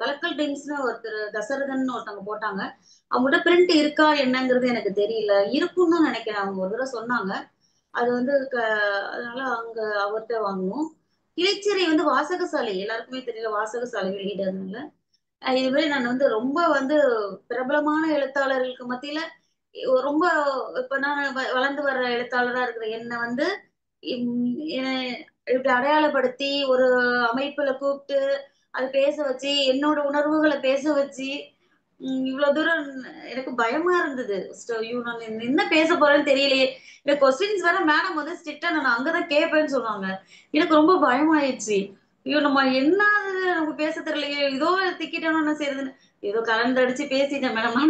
கலக்கல் டைம்ஸ்னு ஒருத்தர் தசரதன் ஒருத்தவங்க போட்டாங்க. அவங்ககிட்ட பிரிண்ட் இருக்கா என்னங்கிறது எனக்கு தெரியல, இருக்குன்னு தான் நினைக்கிறேன். அவங்க ஒரு தடவை சொன்னாங்க. அது வந்து அதனால அங்க அவர்கிட்ட வாங்குவோம். கிளிச்சிறை வந்து வாசகசாலை எல்லாருக்குமே தெரியல, வாசகசாலை வெளியிடறதுனால இது மாதிரி நான் வந்து ரொம்ப வந்து பிரபலமான எழுத்தாளர்களுக்கு மத்தியில ரொம்ப இப்ப நான் வளர்ந்து வர்ற எழுத்தாளரா இருக்கிற என்ன வந்து இப்படி அடையாளப்படுத்தி ஒரு அமைப்புல கூப்பிட்டு அது பேச வச்சு என்னோட உணர்வுகளை பேச வச்சு இவ்வளவு தூரம் எனக்கு பயமா இருந்தது. ஐயோ, நான் என்ன பேச போறேன்னு தெரியலையே. இந்த கொஸ்டின்ஸ் வேற மேடம் வந்து ஸ்ட்ரிக்டா நான் அங்கதான் கேட்பேன்னு சொன்னாங்க. எனக்கு ரொம்ப பயமாயிடுச்சு. ஐயோ, நம்ம என்ன நமக்கு பேச தெரியலையே, ஏதோ திக்கிட்டோம்னு என்ன செய்யறதுன்னு ஏதோ கலந்தடிச்சு பேசிட்டேன் மேடம்.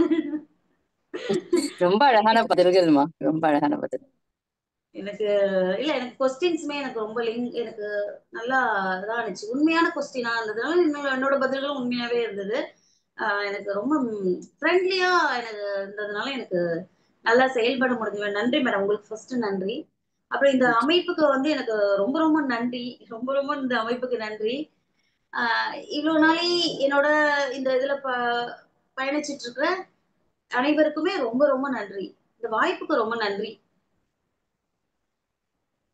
ரொம்ப அழகான பதில்கள்மா, ரொம்ப அழகான பதில். எனக்கு இல்ல, எனக்கு கொஸ்டின்ஸுமே எனக்கு ரொம்ப எனக்கு நல்லா இதாக இருந்துச்சு, உண்மையான கொஸ்டினா இருந்ததுனால என்னோட பதில்களும் உண்மையாவே இருந்தது. எனக்கு ரொம்ப ஃப்ரெண்ட்லியா எனக்கு இருந்ததுனால எனக்கு நல்லா செயல்பட முடிஞ்சது. நன்றி மேடம், உங்களுக்கு ஃபர்ஸ்ட் நன்றி. அப்புறம் இந்த அமைப்புக்கு வந்து எனக்கு ரொம்ப ரொம்ப நன்றி, ரொம்ப ரொம்ப இந்த அமைப்புக்கு நன்றி. இவ்வளவு நாளை என்னோட இந்த இதுல பயணிச்சிட்டு இருக்கிற அனைவருக்குமே ரொம்ப ரொம்ப நன்றி. இந்த வாய்ப்புக்கு ரொம்ப நன்றி.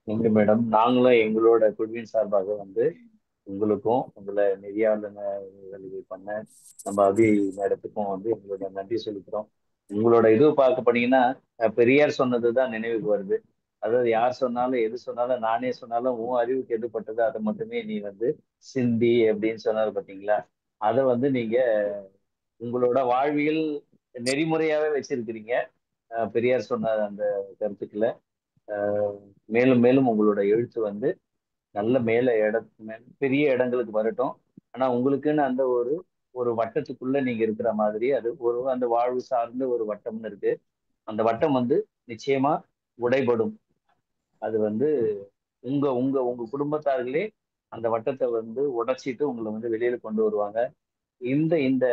நன்றி மேடம். நாங்களும் எங்களோட குழுவின் சார்பாக வந்து உங்களுக்கும் உங்களை நெறியாளர்கள் பண்ண நம்ம அபி மேடத்துக்கும் வந்து எங்களோட நன்றி சொல்லிக்கிறோம். உங்களோட இது பார்க்க போனீங்கன்னா பெரியார் சொன்னதுதான் நினைவுக்கு வருது. அதாவது யார் சொன்னாலும் எது சொன்னாலும் நானே சொன்னாலும் உன் அறிவுக்கு எது பட்டதோ அதை மட்டுமே நீ வந்து சிந்தி அப்படின்னு சொன்னாரு பார்த்தீங்களா? அதை வந்து நீங்க உங்களோட வாழ்வியல் நெறிமுறையாவே வச்சிருக்கிறீங்க. பெரியார் சொன்ன அந்த கருத்துக்களை மேலும் மேலும் உங்களோட எழுத்து வந்து நல்ல பெரிய இடங்களுக்கு வரட்டும். ஆனா உங்களுக்குன்னு அந்த ஒரு ஒரு வட்டத்துக்குள்ள நீங்க இருக்கிற மாதிரி அது ஒரு அந்த வாழ்வு சார்ந்த ஒரு வட்டம்னு இருக்கு. அந்த வட்டம் வந்து நிச்சயமா உடைபடும். அது வந்து உங்க உங்க உங்க குடும்பத்தார்களே அந்த வட்டத்தை வந்து உடைச்சிட்டு உங்களை வந்து வெளியில கொண்டு வருவாங்க. இந்த இந்த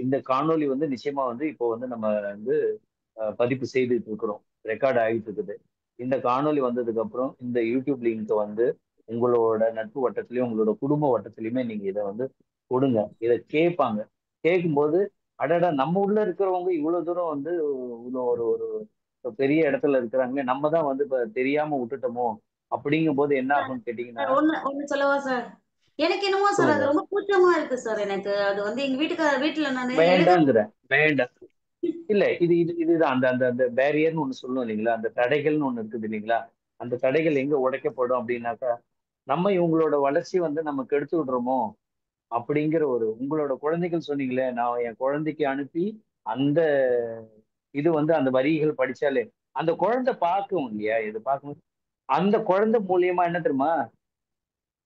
இந்த காணொளி வந்து நிச்சயமா வந்து இப்போ வந்து நம்ம வந்து பதிப்பு செய்துட்டு இருக்கிறோம், ரெக்கார்ட் ஆகிட்டு இருக்குது. இந்த காணொளி வந்ததுக்கு அப்புறம் இந்த யூடியூப் லிங்க் வந்து உங்களோட நட்பு வட்டத்திலயும் உங்களோட குடும்ப வட்டத்திலயுமே நீங்க இதை வந்து கொடுங்க. இதை கேட்பாங்க. கேட்கும்போது அடடா, நம்ம உள்ள இருக்கிறவங்க இவ்வளவு தூரம் வந்து இவ்வளோ ஒரு ஒரு பெரிய இடத்துல இருக்கிறாங்க, நம்ம தான் வந்து இப்ப தெரியாம விட்டுட்டோமோ அப்படிங்கும் போது என்ன ஆகும்னு கேட்டீங்கன்னா. சார் ஒண்ணு சொல்லவா சார்? எனக்கு என்னமோ சார் சொல்லுங்க. அது ரொம்ப கூச்சமா இருக்கு சார். எனக்கு அது வந்து எங்க வீட்டுல நான் வேண்டாங்கிறேன், வேண்டாம். இல்ல, இது இது இதுதான் அந்த அந்த அந்த பேரியர்னு ஒண்ணு சொல்லணும் இல்லைங்களா? அந்த தடைகள்னு ஒண்ணு இருக்குது இல்லைங்களா? அந்த தடைகள் எங்க உடைக்கப்படும் அப்படின்னாக்கா, நம்ம இவங்களோட வளர்ச்சி வந்து நம்ம கெடுத்து விடுறோமோ அப்படிங்கிற ஒரு உங்களோட குழந்தைகள் சொன்னீங்களே, நான் என் குழந்தைக்கு அனுப்பி அந்த இது வந்து அந்த வரிகள் படிச்சாலே அந்த குழந்தை பார்க்கும் இல்லையா? இது பார்க்கும். அந்த குழந்தை மூலியமா என்ன தெரியுமா,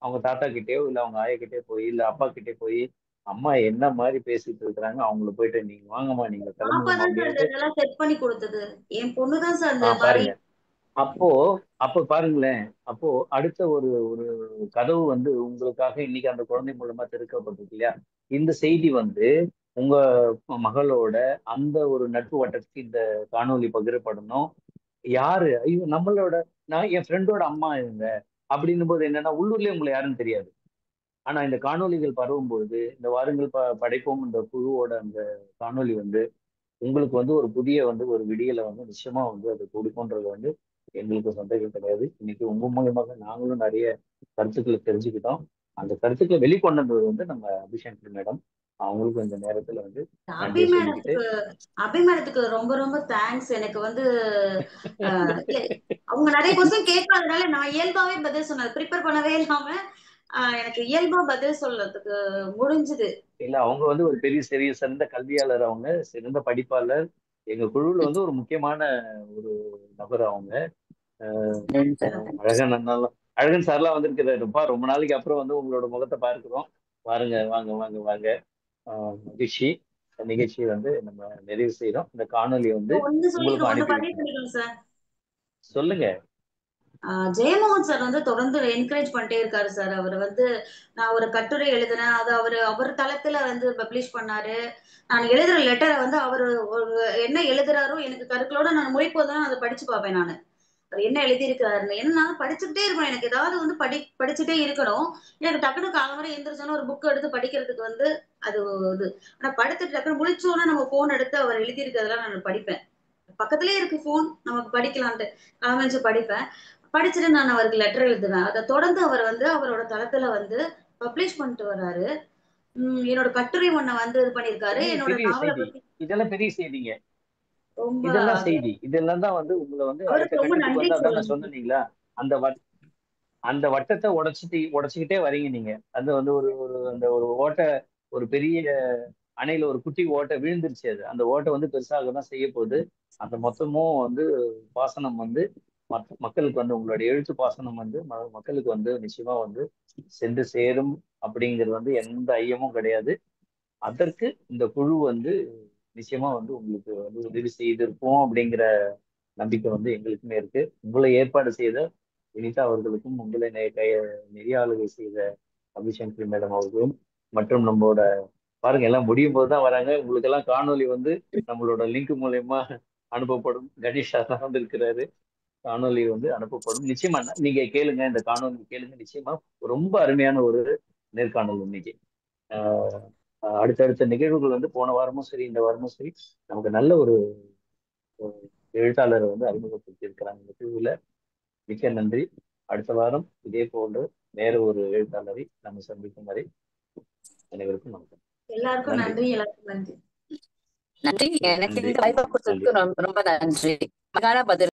அவங்க தாத்தா கிட்டயோ இல்ல அவங்க ஆயா கிட்டயோ போய் இல்ல அப்பா கிட்டே போய் அம்மா என்ன மாதிரி பேசிட்டு இருக்கிறாங்க, அவங்கள போயிட்டு நீங்க வாங்கம்மா நீங்க பாப்பா கிளம்புங்கம்மா தான் சார் அப்படின்ட்டு. இதெல்லாம் செட் பண்ணி கொடுத்தது. என் பொண்ணுதான் சார் இந்த மாதிரி. பாருங்க. அப்போ அப்போ பாருங்களேன். அப்போ அடுத்த ஒரு ஒரு கதவு வந்து உங்களுக்காக இன்னைக்கு அந்த குழந்தை மூலமா திறக்கப்பட்டிருக்கு இல்லையா? இந்த செய்தி வந்து உங்க மகளோட அந்த ஒரு நட்பு வட்டத்துக்கு இந்த காணொளி பகிரப்படணும். யாரு ஐயோ நம்மளோட நான் என் ஃப்ரெண்டோட அம்மா இவங்க அப்படின்னும் போது என்னன்னா உள்ளூர்லயே உங்களை யாருன்னு தெரியாது. ஆனா இந்த காணொளிகள் பரவும் பொழுது இந்த வாருங்கள் படைப்போம் இந்த குழுவோட அந்த காணொளி வந்து உங்களுக்கு வந்து ஒரு புதிய வந்து ஒரு விடியலை வந்து நிச்சயமா வந்து அது கொடுக்கும்ன்றது வந்து எங்களுக்கு சந்தேகம் கிடையாது. இன்னைக்கு உங்க மூலியமாக நாங்களும் நிறைய கருத்துக்களை தெரிஞ்சுக்கிட்டோம். அந்த கருத்துக்களை வெளிக்கொண்டது வந்து நம்ம அபிஷேக் மேடம். அவங்களுக்கும் இந்த நேரத்துல வந்து நன்றியை சொல்லிக்கிட்டு அபிமேடத்துக்கு ரொம்ப ரொம்ப தேங்க்ஸ். எனக்கு வந்து இல்ல, அவங்க நிறைய கொஸ்டின் கேட்காதனால நான் இயல்பாவே பதில் சொன்னேன், ப்ரிப்பேர் பண்ணவே இல்லாம எனக்கு இயல்பா பதில் சொல்றதுக்கு முடிஞ்சுது. இல்ல அவங்க வந்து ஒரு பெரிய சிறந்த கல்வியாளர், அவங்க சிறந்த படிப்பாளர், எங்க குழுவுல வந்து ஒரு முக்கியமான ஒரு நபர் அவங்க. அழகன் அண்ணாலாம், அழகன் சார்லாம் வந்திருக்கிறாருப்பா. ரொம்ப நாளைக்கு அப்புறம் வந்து உங்களோட முகத்தை பார்க்கிறோம். வாருங்க, வாங்க வாங்க வாங்க. மகிழ்ச்சி. இந்த நிகழ்ச்சியை வந்து நம்ம நிறைவு செய்யறோம். இந்த காணொலி வந்து ஒண்ணு உங்களுக்கும் ஒண்ணு அனுப்பி பதிவு வைக்கிறோம். பண்ணிக்கணும் சார். சொல்லுங்க. ஜெயமோகன் சார் வந்து தொடர்ந்து என்கரேஜ் பண்ணிட்டே இருக்காரு சார். அவர் வந்து நான் ஒரு கட்டுரை எழுதினேன், அது அவர் தளத்துல வந்து பப்ளிஷ் பண்ணாரு. நான் எழுதுற லெட்டரை வந்து அவர் ஒரு என்ன எழுதுறாரோ எனக்கு கருக்களோட நான் முடிப்போதான் அதை படிச்சு பார்ப்பேன் நான். அவர் என்ன எழுதியிருக்கிறாருன்னு. ஏன்னா படிச்சுக்கிட்டே இருக்கணும், எனக்கு ஏதாவது வந்து படிச்சுட்டே இருக்கணும். எனக்கு டக்குனு காலம்பரை எந்திரிச்சோன்னா ஒரு புக் எடுத்து படிக்கிறதுக்கு வந்து அது இது. ஆனா படுத்துட்டு டக்குனு முழிச்சோன்னா நம்ம போன் எடுத்து அவர் எழுதியிருக்கிறதெல்லாம் நான் படிப்பேன். பக்கத்திலே இருக்கு போன், நமக்கு படிக்கலான்ட்டு காமிச்சு படிப்பேன். படிச்சுட்டு நான் அவருக்கு லெட்டர் எழுதுவேன். அதை தொடர்ந்து அவர் வந்து அவரோட தளத்துல வந்து பப்ளிஷ் பண்ணிட்டு வர்றாரு. என்னோட கட்டுரை ஒண்ண வந்து இது பண்ணியிருக்காரு. என்னோட பெரிய நாவலை செய்தி. பத்தி இதெல்லாம் பெரிய செய்திங்க. ரொம்ப இதெல்லாம் செய்தி. இதெல்லாம் தான் வந்து உங்களை வந்து அடுத்த அவருக்கு ரொம்ப கட்டத்துக்கு நன்றி வந்து அதான் நான் சொல்லணும். சொன்னீங்களா, அந்த அந்த வட்டத்தை உடைச்சுக்கிட்டே வரீங்க நீங்க. அது வந்து ஒரு ஒரு அந்த ஒரு ஓட்டை, ஒரு பெரிய அணையில ஒரு குட்டி ஓட்டை விழுந்துருச்சு. அது அந்த ஓட்டை வந்து பெருசாக தான் செய்ய போகுது. அந்த மொத்தமும் வந்து பாசனம் வந்து மக்களுக்கு வந்து உங்களுடைய எழுத்து பாசனம் வந்து மக்களுக்கு வந்து நிச்சயமா வந்து சென்று சேரும் அப்படிங்கிறது வந்து எந்த ஐயமும் கிடையாது. அதற்கு இந்த குழு வந்து நிச்சயமா வந்து உங்களுக்கு வந்து உதவி செய்திருப்போம் அப்படிங்கிற நம்பிக்கை வந்து எங்களுக்குமே இருக்கு. உங்களை ஏற்பாடு செய்த வினிதா அவர்களுக்கும், உங்களை நெறியாளுகை செய்த அபிசங்கரி மேடம் அவர்களும், மற்றும் நம்மளோட பாருங்க எல்லாம் முடியும் போதுதான் வராங்க. உங்களுக்கு எல்லாம் காணொலி வந்து நம்மளோட லிங்க் மூலயமா அனுப்பப்படும். கணேஷா தான் வந்து இருக்கிறாரு. காணொலி வந்து அனுப்பப்படும். நிச்சயமா நீங்க கேளுங்க, இந்த காணொலி கேளுங்க. நிச்சயமா ரொம்ப அருமையான ஒரு நேர்காணல் இன்னைக்கு. ஆஹ் அடுத்தடுத்த நிகழ்வுகள் வந்து போன வாரமும் சரி, இந்த வாரமும் சரி, நமக்கு நல்ல ஒரு எழுத்தாளரை வந்து அறிமுகப்படுத்தி இருக்கிறாங்க இந்த குழுவில். மிக்க நன்றி. அடுத்த வாரம் இதே போன்று வேற ஒரு எழுத்தாளரை நம்ம சந்திக்கும் வரை அனைவருக்கும் வணக்கம். எல்லாருக்கும் நன்றி. எல்லாருக்கும் நன்றி. நன்றி. எனக்கு நன்றி. இந்த வாய்ப்பு கொடுத்ததுக்கு ரொம்ப ரொம்ப நன்றி. மகான பதில்